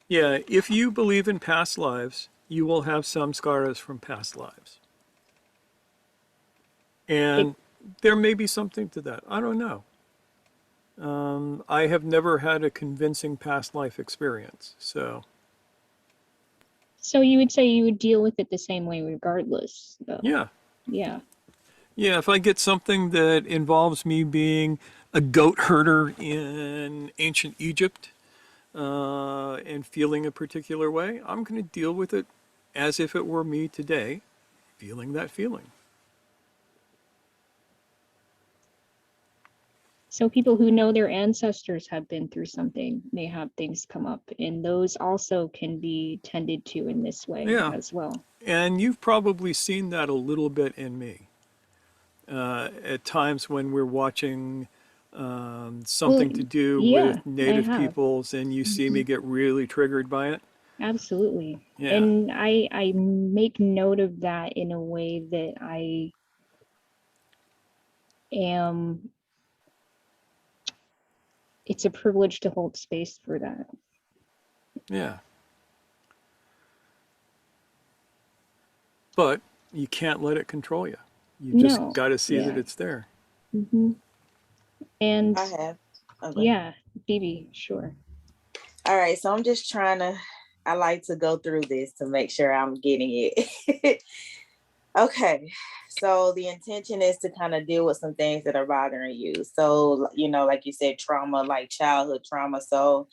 Yeah. If you believe in past lives, you will have samskaras from past lives. It, And there may be something to that. I don't know. I have never had a convincing past life experience. So, so you would say you would deal with it the same way regardless, though. yeah. Yeah. Yeah. If I get something that involves me being a goat herder in ancient Egypt and feeling a particular way, I'm going to deal with it as if it were me today, feeling that feeling. So people who know their ancestors have been through something may have things come up, and those also can be tended to in this way Yeah. as well. And you've probably seen that a little bit in me. At times when we're watching Well, something to do yeah, with I native have. peoples and you see me get really triggered by it. Absolutely. Yeah. And I make note of that in a way that I am, it's a privilege to hold space for that. Yeah. But you can't let it control you. You just No, got to see that yeah. it's there. hmm And I have. Okay. yeah, Phoebe, sure. All right. So I'm just trying to, I like to go through this to make sure I'm getting it. Okay. So the intention is to kind of deal with some things that are bothering you. So, like you said, trauma, like childhood trauma. So,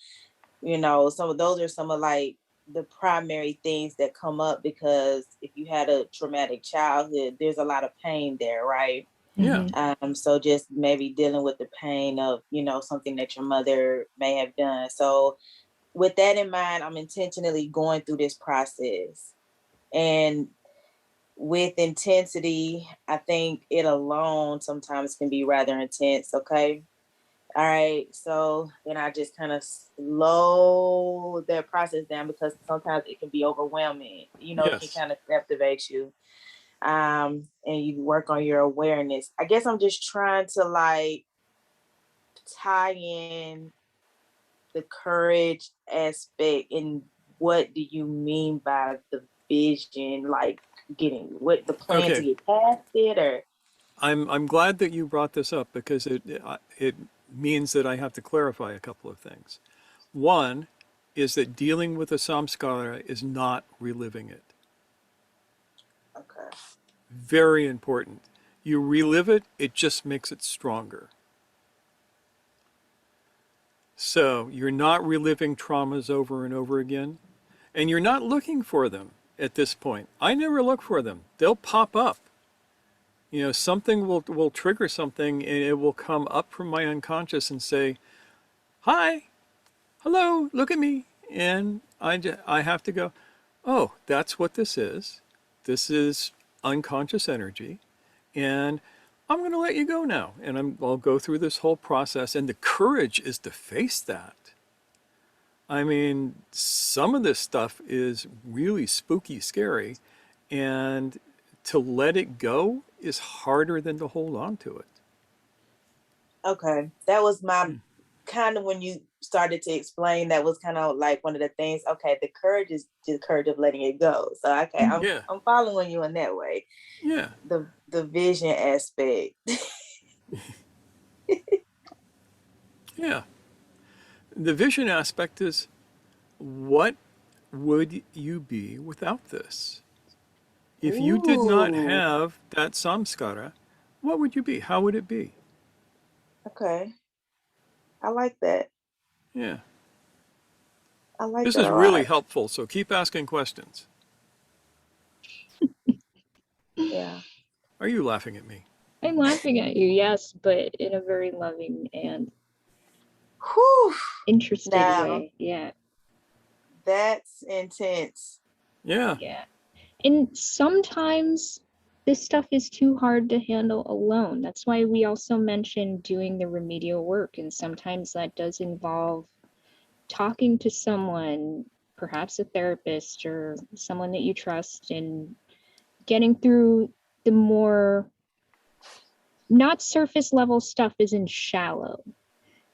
some of those are some of like the primary things that come up because if you had a traumatic childhood, there's a lot of pain there, right? Yeah. hmm So just maybe dealing with the pain of, something that your mother may have done. So with that in mind, I'm intentionally going through this process. And with intensity, I think it alone sometimes can be rather intense. Okay. All right. So then I just kind of slow that process down because sometimes it can be overwhelming. It can Yes. kind of captivate you. And you work on your awareness. I guess I'm just trying to like tie in the courage aspect and what do you mean by the vision, like getting what the plan to Okay. get past it or I'm glad that you brought this up because it means that I have to clarify a couple of things. One is that dealing with a samskara is not reliving it. okay. Very important. You relive it, it just makes it stronger. So you're not reliving traumas over and over again, and you're not looking for them at this point. I never look for them. They'll pop up. Something will trigger something and it will come up from my unconscious and say, "Hi, hello, look at me." And I have to go, "Oh, that's what this is. This is unconscious energy. And I'm going to let you go now." And I'll go through this whole process. And the courage is to face that. I mean, some of this stuff is really spooky, scary. And to let it go is harder than to hold on to it. Okay. That was my Hmm. kind of when you started to explain that was kind of like one of the things. Okay, the courage is the courage of letting it go. So okay, Yeah. I'm following you in that way. Yeah. The vision aspect. Yeah. The vision aspect is, what would you be without this? If you did not Ooh. have that samskara, what would you be? How would it be? Okay. I like that. Yeah. I like This that is a really lot. helpful, so keep asking questions. Yeah. Are you laughing at me? I'm laughing at you, yes, but in a very loving and Whew. interested Now way. Yeah. that's intense. Yeah. Yeah. And sometimes this stuff is too hard to handle alone. That's why we also mentioned doing the remedial work. And sometimes that does involve talking to someone, perhaps a therapist or someone that you trust, and getting through the more, not surface level stuff isn't shallow,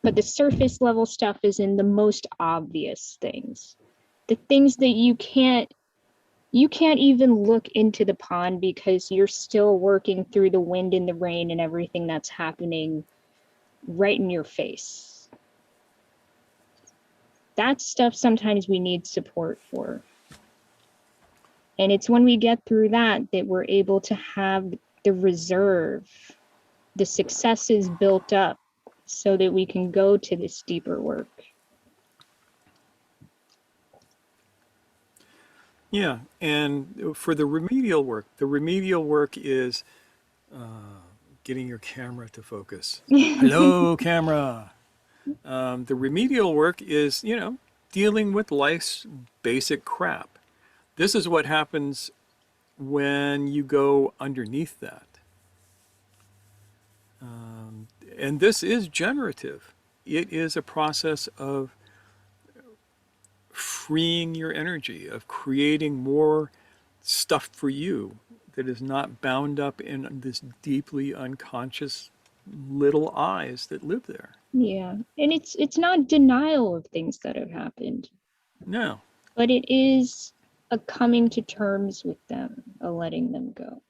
but the surface level stuff is in the most obvious things. The things that you can't even look into the pond because you're still working through the wind and the rain and everything that's happening right in your face. That stuff sometimes we need support for. And it's when we get through that that we're able to have the reserve, the successes built up so that we can go to this deeper work. Yeah, and for the remedial work is getting your camera to focus. Hello, camera. The remedial work is, dealing with life's basic crap. This is what happens when you go underneath that. And this is generative. It is a process of freeing your energy, of creating more stuff for you that is not bound up in this deeply unconscious little eyes that live there. Yeah, and it's not denial of things that have happened. No. But it is a coming to terms with them, a letting them go.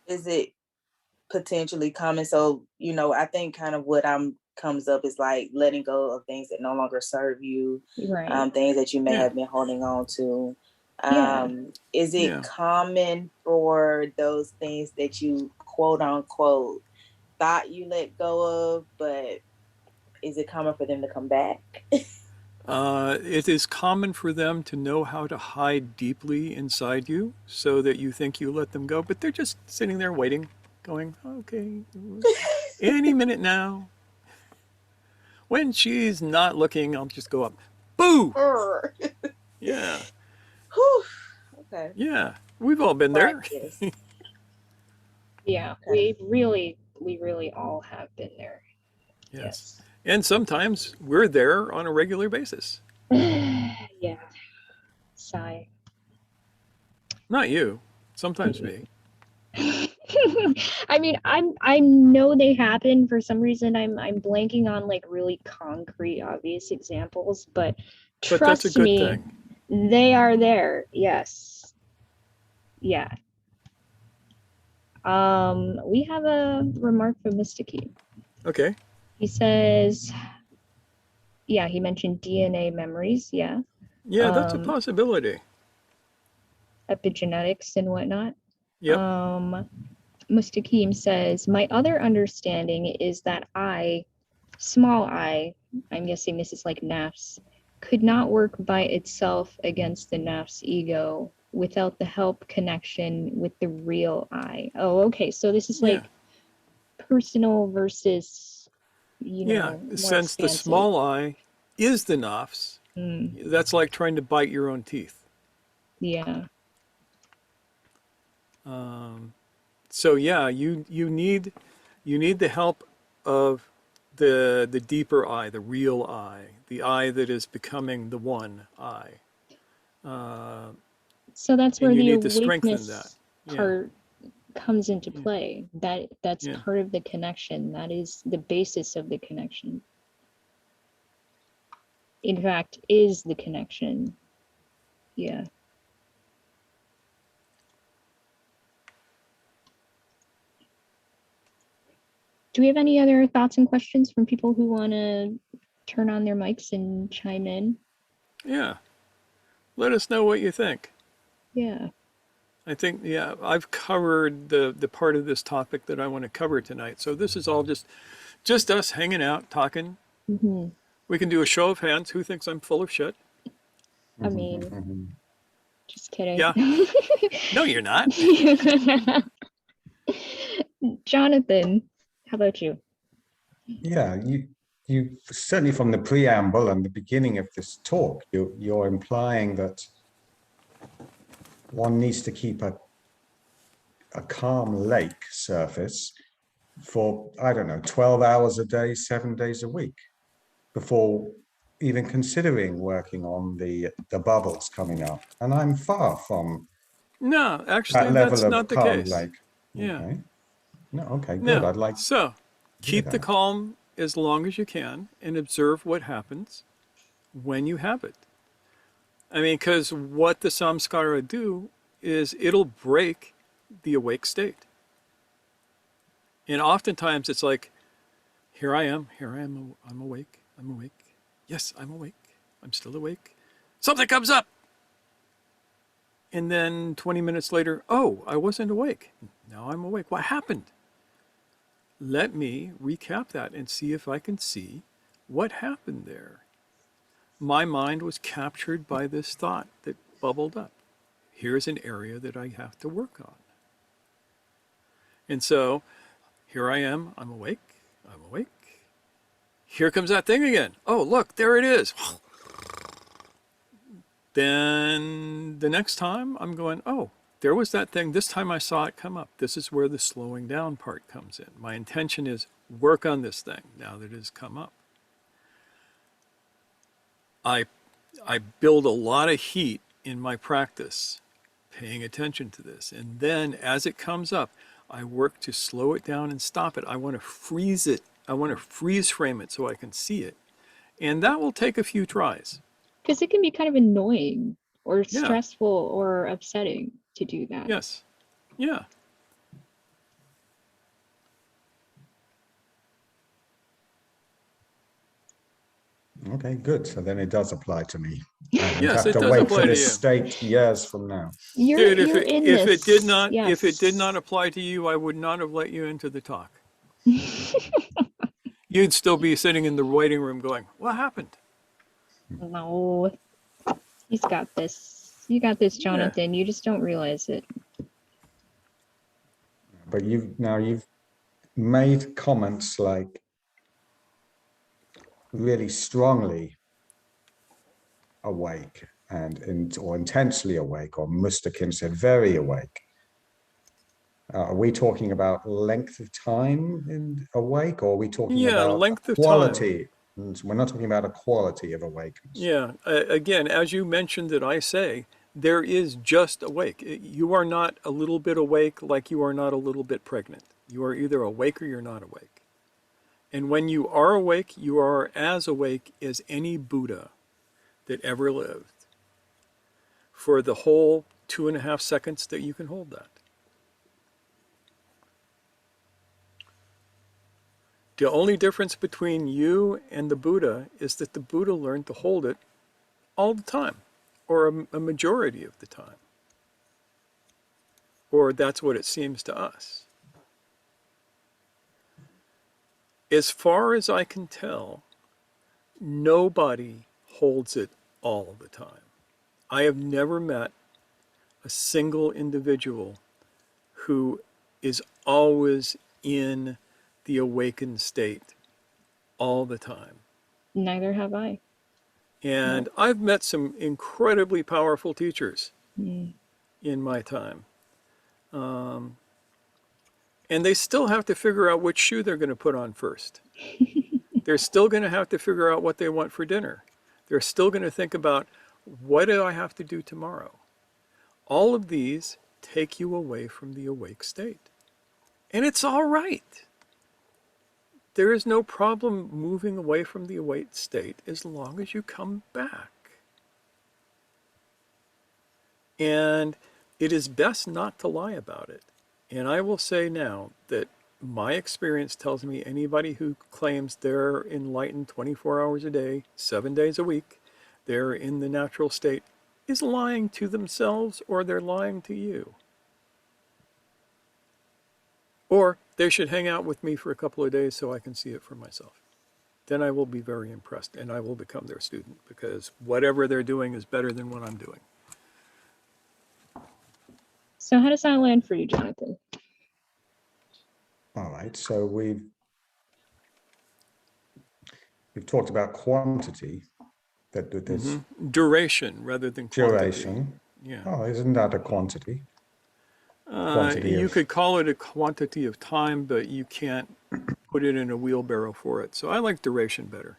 Is it potentially common? So, I think kind of what comes up is like letting go of things that no longer serve you, Right. things that you may Yeah. have been holding on to. Yeah. Is it Yeah. common for those things that you quote unquote thought you let go of, but is it common for them to come back? It is common for them to know how to hide deeply inside you so that you think you let them go, but they're just sitting there waiting, going, okay, any minute now. When she's not looking, I'll just go up. Boo! Yeah. Whew. Okay. Yeah. We've all been there. Yeah, Okay. we really all have been there. Yes. And sometimes we're there on a regular basis. Yeah. Sigh. Not you. Sometimes me. I mean, I know they happen. For some reason I'm blanking on like really concrete, obvious examples, but But that's a trust good me, thing. they are there. Yes. Yeah. We have a remark from Mysticky. Okay. He says, yeah, he mentioned DNA memories, yeah. Yeah, that's a possibility. Epigenetics and whatnot. Yep. Mustakim says, my other understanding is that I, small I, I'm guessing this is like nafs, could not work by itself against the nafs ego without the help connection with the real I. Oh, okay. So this is like personal versus, more since expansive. the small I is the nafs, that's like trying to bite your own teeth. Yeah. So yeah, you need the help of the deeper I, the real I, the I that is becoming the one I. So that's where you the need to strengthen that. awakeness part comes into play. That's part of the connection. That is the basis of the connection. In fact, is the connection. Yeah. Do we have any other thoughts and questions from people who want to turn on their mics and chime in? Yeah. Let us know what you think. Yeah. I think, I've covered the part of this topic that I want to cover tonight. So this is all just us hanging out, talking. Mm-hmm. We can do a show of hands. Who thinks I'm full of shit? I mean, just kidding. Yeah. No, you're not. Jonathan, how about you? Yeah, you certainly from the preamble and the beginning of this talk, you're implying that one needs to keep a a calm lake surface for, I don't know, 12 hours a day, 7 days a week, before even considering working on the bubbles coming up. And I'm far from No, that actually, level that's of not the calm case. lake. Yeah. Okay. No, okay, good. No. I'd like So to hear keep the that. calm as long as you can and observe what happens when you have it. I mean, because what the samskara do is it'll break the awake state. And oftentimes it's like, here I am, I'm awake, I'm awake. Yes, I'm awake, I'm still awake. Something comes up. And then 20 minutes later, oh, I wasn't awake. Now I'm awake. What happened? Let me recap that and see if I can see what happened there. My mind was captured by this thought that bubbled up. Here's an area that I have to work on. And so here I am, I'm awake, I'm awake. Here comes that thing again. Oh, look, there it is. Then the next time I'm going, oh, there was that thing. This time I saw it come up. This is where the slowing down part comes in. My intention is work on this thing now that it has come up. I build a lot of heat in my practice, paying attention to this. And then as it comes up, I work to slow it down and stop it. I want to freeze it. I want to freeze frame it so I can see it. And that will take a few tries. Because it can be kind of annoying or Yeah. stressful or upsetting to do that. Yes. Yeah. Okay, good. So then it does apply to me. I don't Yes, have it to does wait apply for to this you. state years from now. You're Dude, in if this. it did not Yes. if it did not apply to you, I would not have let you into the talk. You'd still be sitting in the waiting room going, what happened? No, he's got this. You got this, Jonathan. You just don't realize it. But you've made comments like really strongly awake or intensely awake, or Mustakim said very awake. Are we talking about length of time in awake, or are we talking about length of quality? And we're not talking about a quality of awakeness. Yeah, again, as you mentioned that I say, there is just awake. You are not a little bit awake like you are not a little bit pregnant. You are either awake or you're not awake. And when you are awake, you are as awake as any Buddha that ever lived for the whole 2.5 seconds that you can hold that. The only difference between you and the Buddha is that the Buddha learned to hold it all the time, or a majority of the time. Or that's what it seems to us. As far as I can tell, nobody holds it all the time. I have never met a single individual who is always in the awakened state all the time. Neither have I. And I've met some incredibly powerful teachers Mm. in my time. And they still have to figure out which shoe they're going to put on first. They're still going to have to figure out what they want for dinner. They're still going to think about, what do I have to do tomorrow? All of these take you away from the awake state. And it's all right. There is no problem moving away from the awake state as long as you come back. And it is best not to lie about it. And I will say now that my experience tells me anybody who claims they're enlightened 24 hours a day, 7 days a week, they're in the natural state, is lying to themselves, or they're lying to you. Or they should hang out with me for a couple of days so I can see it for myself. Then I will be very impressed and I will become their student, because whatever they're doing is better than what I'm doing. So how does that land for you, Jonathan? All right, so we've talked about quantity, that there's Duration rather than quantity. duration. Yeah. Oh, isn't that a quantity? quantity You of, could call it a quantity of time, but you can't put it in a wheelbarrow for it. So I like duration better.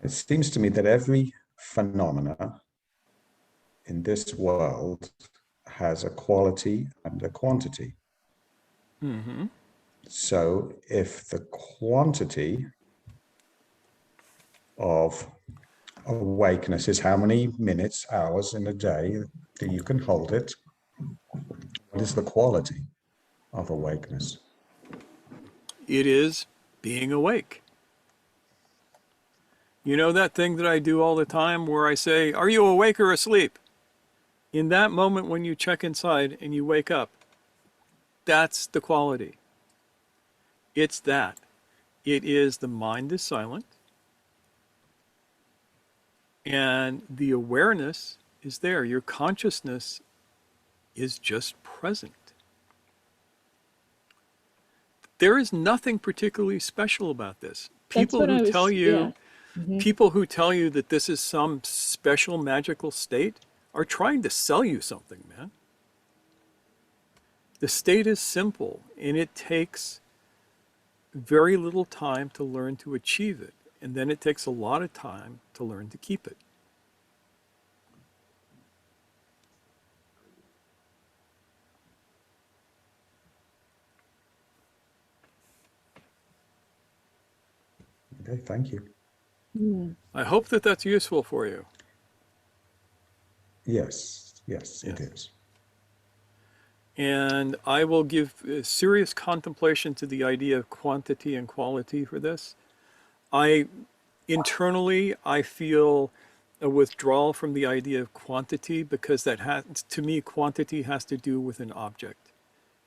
it seems to me that every phenomena in this world has a quality and a quantity. Mm-hmm. So if the quantity of awakeness is how many minutes, hours in a day that you can hold it, what is the quality of awakeness? It is being awake. You know that thing that I do all the time where I say, "Are you awake or asleep?" In that moment when you check inside and you wake up, that's the quality. It's that. It is the mind is silent and the awareness is there. Your consciousness is just present. There is nothing particularly special about this. That's People what who I tell was, yeah. you Mhm. people who tell you that this is some special magical state are trying to sell you something, man. The state is simple and it takes very little time to learn to achieve it. And then it takes a lot of time to learn to keep it. Okay, thank you. Mm. I hope that that's useful for you. Yes, yes, it Yes. is. And I will give serious contemplation to the idea of quantity and quality for this. I internally, I feel a withdrawal from the idea of quantity because that has, to me, quantity has to do with an object.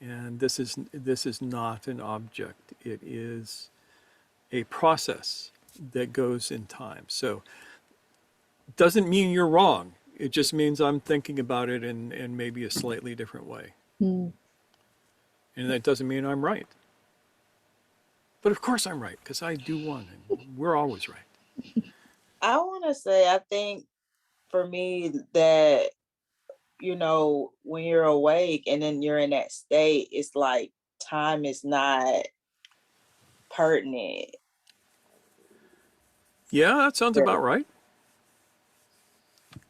And this is not an object. It is a process that goes in time. So it doesn't mean you're wrong. It just means I'm thinking about it in maybe a slightly different way. Mm. And that doesn't mean I'm right. But of course I'm right, because I do one, and we're always right. I want to say, I think for me that, when you're awake and then you're in that state, it's like time is not pertinent. Yeah, that sounds about right.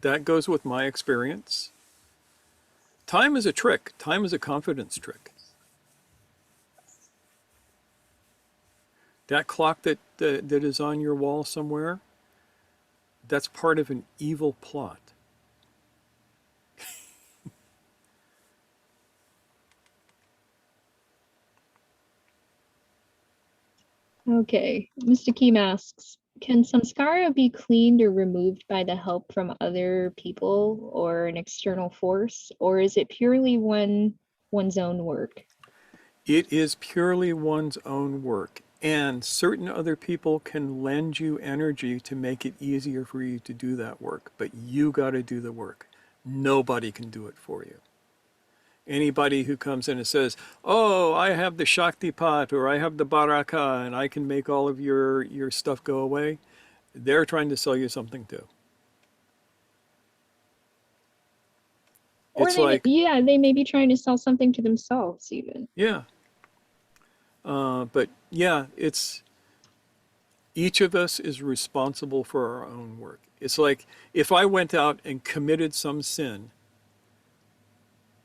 That goes with my experience. Time is a trick. Time is a confidence trick. That clock that is on your wall somewhere, that's part of an evil plot. Okay. Mr. Keem asks, can samskara be cleaned or removed by the help from other people or an external force, or is it purely one's own work? It is purely one's own work, and certain other people can lend you energy to make it easier for you to do that work, but you got to do the work. Nobody can do it for you. Anybody who comes in and says, "Oh, I have the Shakti pot or I have the Baraka and I can make all of your stuff go away," they're trying to sell you something too. Or It's like, they may be trying to sell something to themselves even. yeah, but yeah, it's each of us is responsible for our own work. It's like if I went out and committed some sin,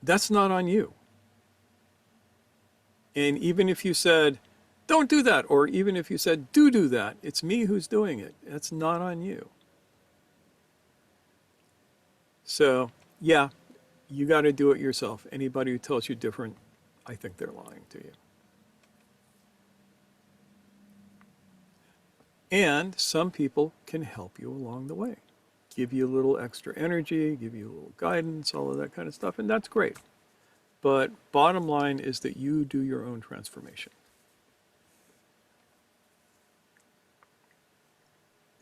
that's not on you. And even if you said, "Don't do that," or even if you said, do that, it's me who's doing it. That's not on you. So, yeah, you got to do it yourself. Anybody who tells you different, I think they're lying to you. And some people can help you along the way, give you a little extra energy, give you a little guidance, all of that kind of stuff, and that's great. But bottom line is that you do your own transformation.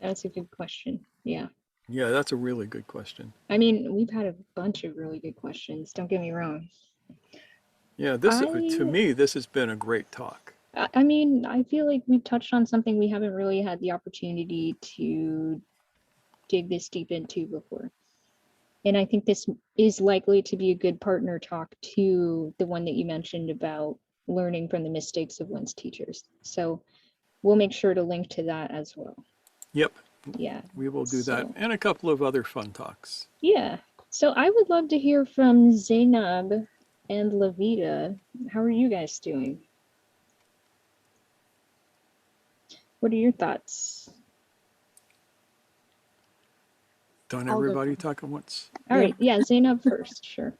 That's a good question. Yeah. Yeah, that's a really good question. I mean, we've had a bunch of really good questions. Don't get me wrong. Yeah, this to me, this has been a great talk. I mean, I feel like we've touched on something we haven't really had the opportunity to dig this deep into before. And I think this is likely to be a good partner talk to the one that you mentioned about learning from the mistakes of one's teachers. So we'll make sure to link to that as well. Yep, Yeah. we will do that, So, and a couple of other fun talks. yeah. So I would love to hear from Zainab and Levita. How are you guys doing? What are your thoughts? Don't I'll go everybody first. talk at once? All right. Yeah, Zainab first. Sure.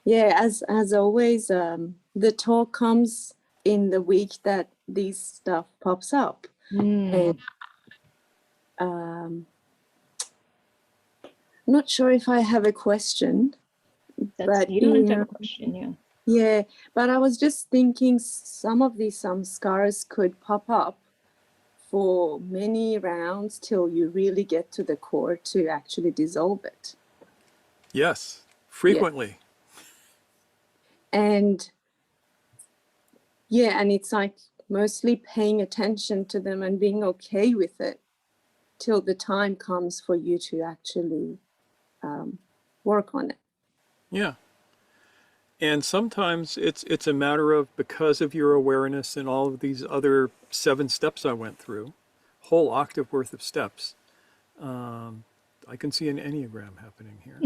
Yeah, as always, the talk comes in the week that this stuff pops up. Mm, And not sure if I have a question, but you don't have to have a question. Yeah. yeah, but I was just thinking some of these samskaras could pop up for many rounds till you really get to the core to actually dissolve it. Yes, frequently. And yeah, and it's like mostly paying attention to them and being okay with it till the time comes for you to actually work on it. Yeah. And sometimes it's a matter of, because of your awareness and all of these other 7 steps I went through, whole octave worth of steps. I can see an Enneagram happening here.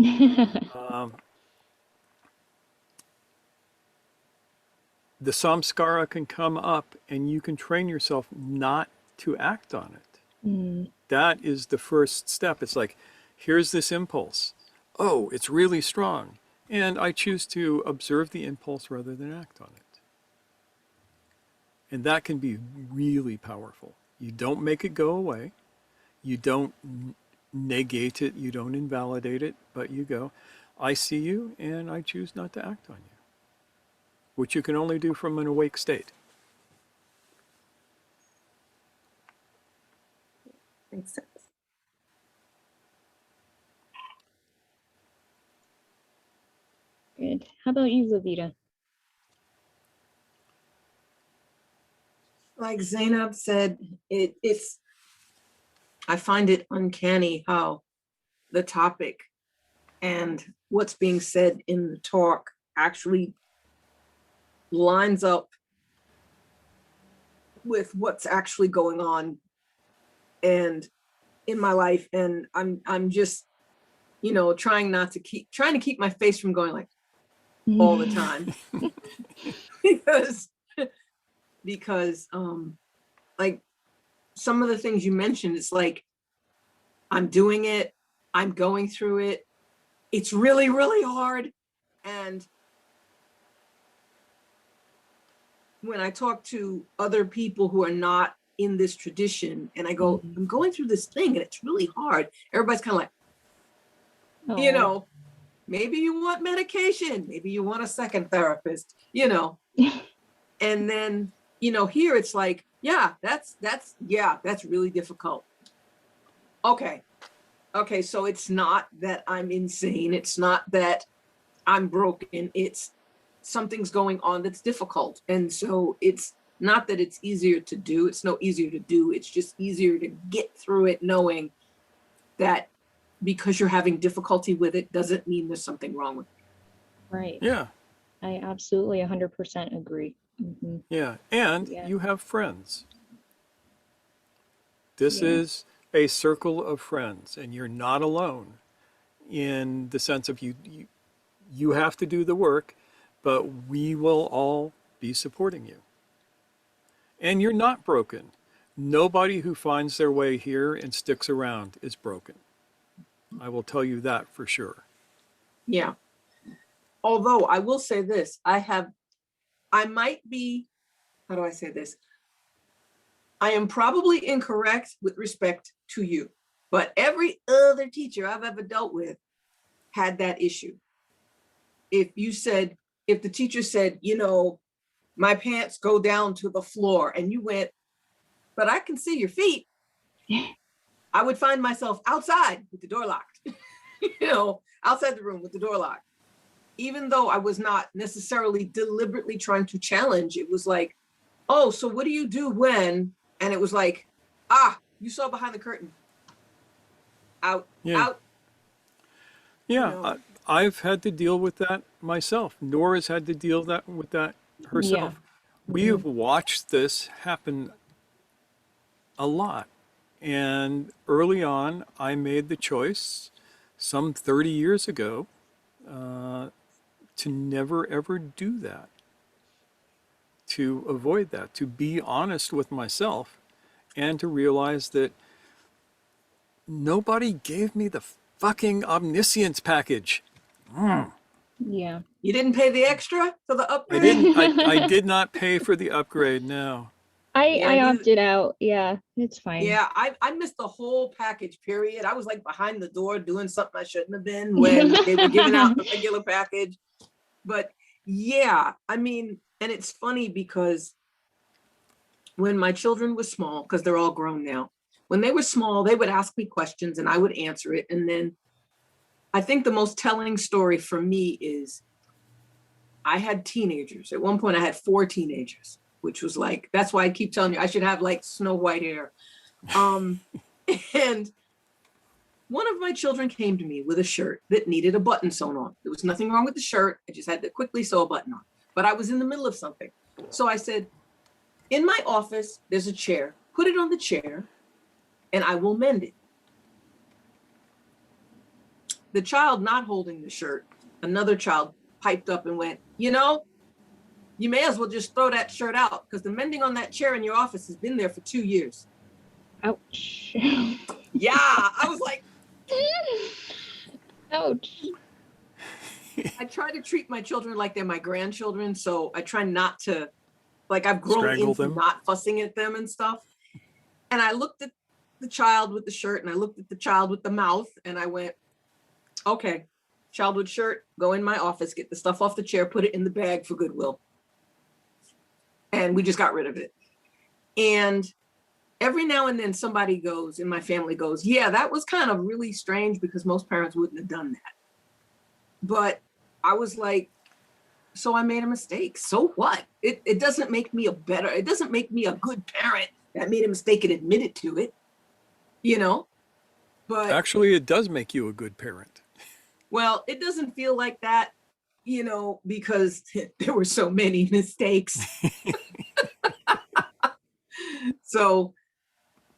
The samskara can come up and you can train yourself not to act on it. Mm, That is the first step. It's like, here's this impulse. Oh, it's really strong. And I choose to observe the impulse rather than act on it. And that can be really powerful. You don't make it go away. You don't negate it. You don't invalidate it. But you go, I see you and I choose not to act on you. Which you can only do from an awake state. Makes sense. good. How about you, Levita? Like Zainab said, it's I find it uncanny how the topic and what's being said in the talk actually lines up with what's actually going on and in my life. And I'm just, trying to keep my face from going like all the time because like some of the things you mentioned, it's like I'm doing it, I'm going through it, it's really, really hard. And when I talk to other people who are not in this tradition and I go, I'm going through this thing and it's really hard, everybody's kind of like, Oh. maybe you want medication, maybe you want a second therapist, and then, here it's like, yeah, that's really difficult. Okay, so it's not that I'm insane. It's not that I'm broken. It's something's going on that's difficult. And so it's not that it's easier to do. It's no easier to do. It's just easier to get through it knowing that because you're having difficulty with it doesn't mean there's something wrong with it. Right. Yeah. I absolutely 100% agree. Mm-hmm. Yeah. And Yeah. you have friends. This Yeah. is a circle of friends, and you're not alone in the sense of you have to do the work, but we will all be supporting you. And you're not broken. Nobody who finds their way here and sticks around is broken. I will tell you that for sure. Yeah. Although I will say this, I might be, how do I say this? I am probably incorrect with respect to you, but every other teacher I've ever dealt with had that issue. If the teacher said, my pants go down to the floor and you went, but I can see your feet, I would find myself outside with the door locked, outside the room with the door locked. Even though I was not necessarily deliberately trying to challenge, it was like, oh, so what do you do when? And it was like, you saw behind the curtain. Out, Yeah. out. Yeah, know. I've had to deal with that myself. Nora's had to deal with that Yeah. herself. We have watched this happen a lot. And early on, I made the choice some 30 years ago to never ever do that, to avoid that, to be honest with myself, and to realize that nobody gave me the fucking omniscience package. Yeah. You didn't pay the extra for the I upgrade? didn't, I did not pay for the upgrade, no. Yeah, I opted out. Yeah, it's fine. yeah, I missed the whole package, period. I was like behind the door doing something I shouldn't have been when they were giving out the regular package. But yeah, I mean, and it's funny because when my children were small, because they're all grown now, when they were small, they would ask me questions and I would answer it. And then I think the most telling story for me is I had teenagers. At one point, I had 4 teenagers, which was like, that's why I keep telling you, I should have like Snow White hair. And one of my children came to me with a shirt that needed a button sewn on. There was nothing wrong with the shirt. I just had to quickly sew a button on. But I was in the middle of something. So I said, in my office, there's a chair. Put it on the chair and I will mend it. The child not holding the shirt, another child piped up and went, you know, you may as well just throw that shirt out because the mending on that chair in your office has been there for 2 years. Ouch. Yeah, I was like, Ouch. I try to treat my children like they're my grandchildren. So I try not to, like, I've grown Strangle into them. not fussing at them and stuff. And I looked at the child with the shirt and I looked at the child with the mouth and I went, okay, child with shirt, go in my office, get the stuff off the chair, put it in the bag for Goodwill. And we just got rid of it. And every now and then somebody goes, in my family goes, yeah, that was kind of really strange because most parents wouldn't have done that. But I was like, so I made a mistake. So what? It doesn't make me it doesn't make me a good parent that made a mistake and admitted to it, you know? But Actually, it does make you a good parent. well, it doesn't feel like that, you know, because there were so many mistakes. So,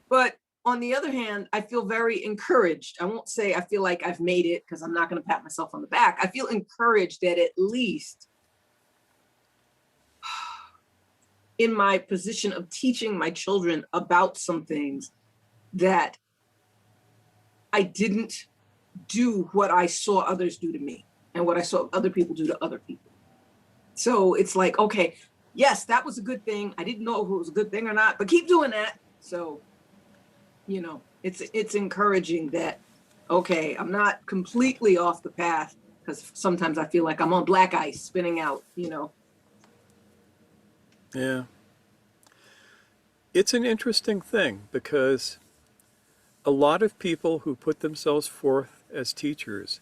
but on the other hand, I feel very encouraged. I won't say I feel like I've made it because I'm not going to pat myself on the back. I feel encouraged that at least in my position of teaching my children about some things that I didn't do what I saw others do to me and what I saw other people do to other people. So it's like, okay, yes, that was a good thing. I didn't know if it was a good thing or not, but keep doing that. So, you know, it's encouraging that, okay, I'm not completely off the path because sometimes I feel like I'm on black ice spinning out, you know. Yeah. It's an interesting thing because a lot of people who put themselves forth as teachers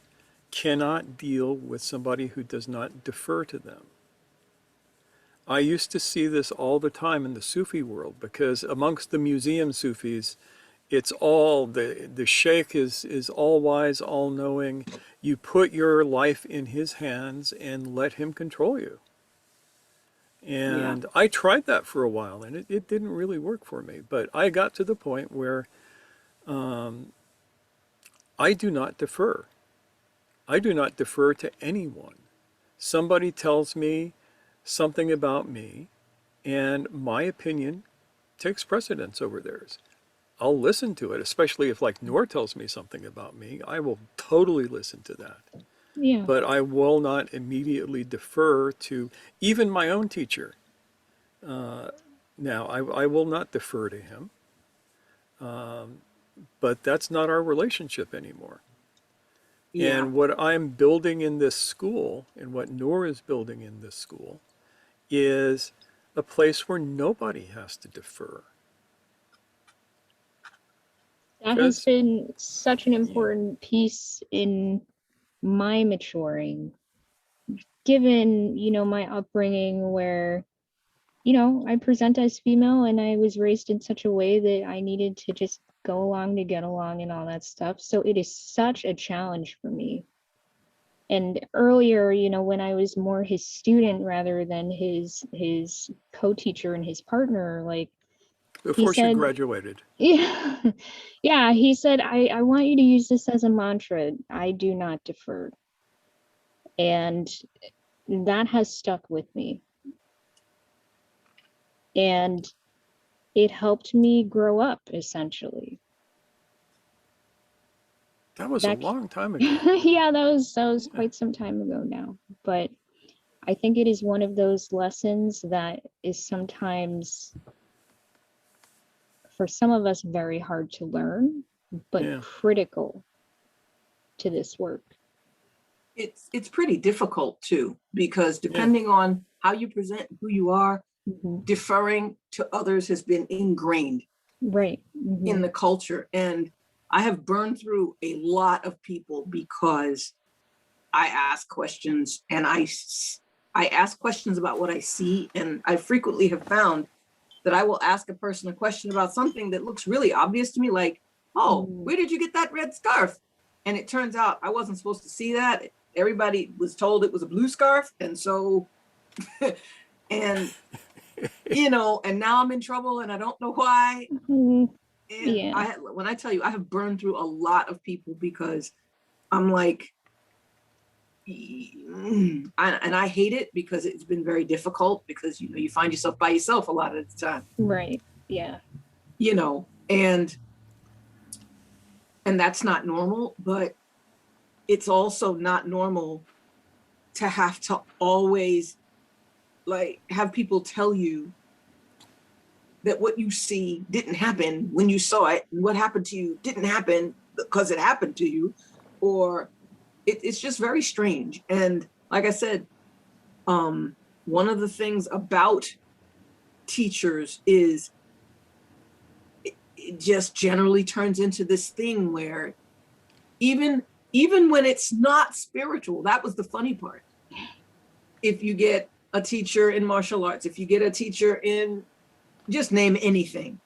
cannot deal with somebody who does not defer to them. I used to see this all the time in the Sufi world because amongst the museum Sufis, it's all the sheikh is all wise, all knowing. You put your life in his hands and let him control you. And I tried that for a while and it didn't really work for me. But I got to the point where I do not defer. I do not defer to anyone. Somebody tells me something about me, and my opinion takes precedence over theirs. I'll listen to it, especially if like Noor tells me something about me. I will totally listen to that. Yeah. But I will not immediately defer to even my own teacher. Now, I will not defer to him, but that's not our relationship anymore. Yeah. And what I'm building in this school, and what Noor is building in this school, is a place where nobody has to defer. That has Because, been such an yeah, important piece in my maturing, given, you know, my upbringing where, you know, I present as female and I was raised in such a way that I needed to just go along to get along and all that stuff. So it is such a challenge for me And earlier, you know, when I was more his student rather than his co-teacher and his partner, like Before she said, graduated. yeah, yeah, he said, I want you to use this as a mantra. I do not defer. And that has stuck with me. And it helped me grow up, essentially. That was a long time ago. Yeah, that was quite some time ago now. But I think it is one of those lessons that is sometimes, for some of us, very hard to learn, but critical to this work. It's pretty difficult too, because depending on how you present, who you are, deferring to others has been ingrained in the culture. And I have burned through a lot of people because I ask questions, and I ask questions about what I see. And I frequently have found that I will ask a person a question about something that looks really obvious to me, like, oh, where did you get that red scarf? And it turns out I wasn't supposed to see that. Everybody was told it was a blue scarf. And so, and, you know, and now I'm in trouble and I don't know why. And when I tell you, I have burned through a lot of people because I'm like, and I hate it because it's been very difficult, because, you know, you find yourself by yourself a lot of the time. Right. Yeah. You know, and that's not normal, but it's also not normal to have to always like have people tell you that what you see didn't happen when you saw it, and what happened to you didn't happen because it happened to you, or it's just very strange. And like I said, one of the things about teachers is it just generally turns into this thing where even when it's not spiritual, that was the funny part. If you get a teacher in martial arts, if you get a teacher in, just name anything,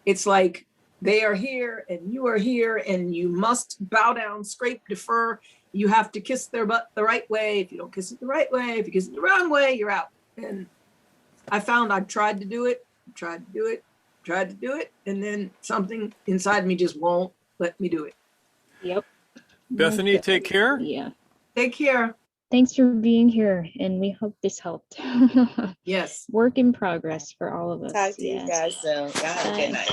it's like they are here and you are here and you must bow down, scrape, defer. You have to kiss their butt the right way. If you don't kiss it the right way, if you kiss it the wrong way, you're out. And I found I've tried to do it, and then something inside me just won't let me do it. Yep. Bethany, take care. Yeah. Take care. Thanks for being here, and we hope this helped. Yes. Work in progress for all of us. Talk to you guys soon. Y'all have a good night.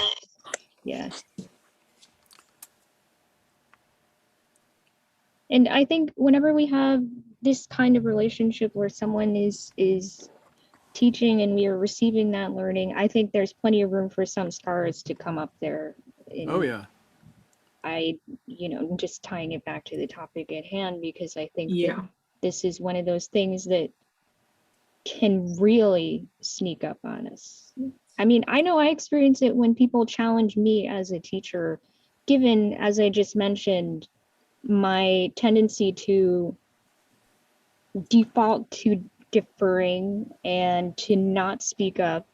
Yeah. And I think whenever we have this kind of relationship where someone is teaching and we are receiving that learning, I think there's plenty of room for samskaras to come up there. Oh yeah. You know, just tying it back to the topic at hand, because I think that this is one of those things that can really sneak up on us. I mean, I know I experience it when people challenge me as a teacher, given, as I just mentioned, my tendency to default to deferring and to not speak up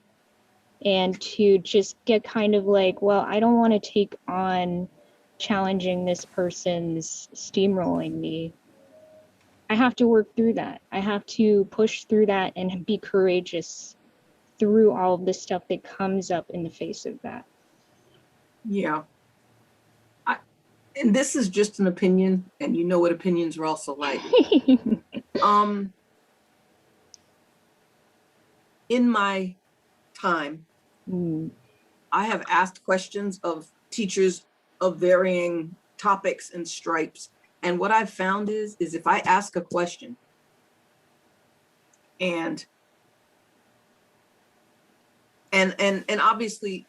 and to just get kind of like, well, I don't want to take on challenging this person's steamrolling me. I have to work through that. I have to push through that and be courageous through all of the stuff that comes up in the face of that. Yeah. And this is just an opinion, and you know what opinions are also like. In my time, I have asked questions of teachers of varying topics and stripes. And what I've found is if I ask a question and obviously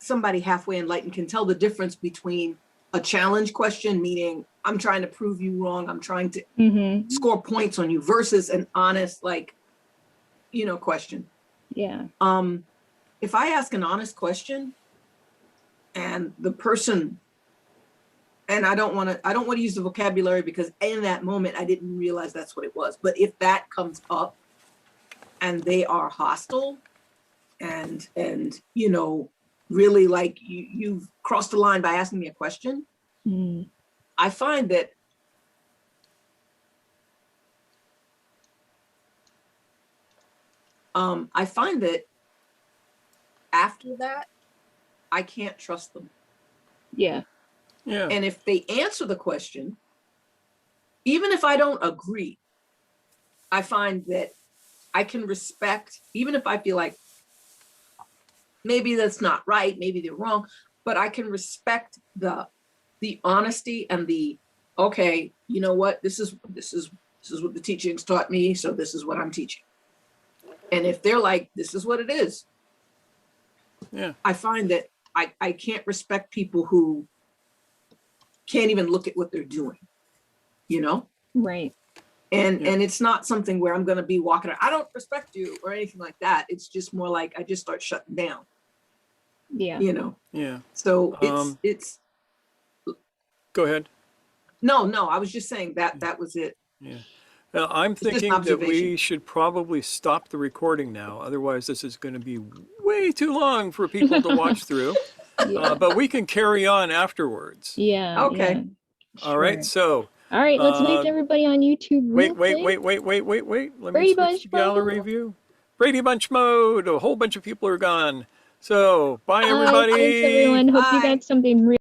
somebody halfway enlightened can tell the difference between a challenge question, meaning I'm trying to prove you wrong, I'm trying to score points on you, versus an honest, like, you know, question. Yeah. If I ask an honest question and the person, and I don't want to use the vocabulary because in that moment I didn't realize that's what it was. But if that comes up and they are hostile and you know, really like you've crossed the line by asking me a question, I find that I find that after that, I can't trust them. Yeah. Yeah. And if they answer the question, even if I don't agree, I find that I can respect, even if I feel like maybe that's not right, maybe they're wrong, but I can respect the honesty and the, okay, you know what, this is what the teachings taught me, so this is what I'm teaching. And if they're like, this is what it is, Yeah. I find that I can't respect people who can't even look at what they're doing, you know? Right. And Yeah. and it's not something where I'm gonna be walking around, I don't respect you or anything like that. It's just more like I just start shutting down, Yeah. you know? Yeah. So it's Go ahead. no, I was just saying that was it. Yeah. I'm It's just an thinking that observation. we should probably stop the recording now. Otherwise, this is going to be way too long for people to watch through. Yeah. But we can carry on afterwards. Yeah. Okay. Yeah. All right. Sure. So All right, let's wave uh, to everybody on YouTube real wait. quick. Let me Brady switch Bunch to gallery mode. view. Brady Bunch mode. A whole bunch of people are gone. So bye, Bye. everybody. Thanks, everyone. Hope you Bye. got something real.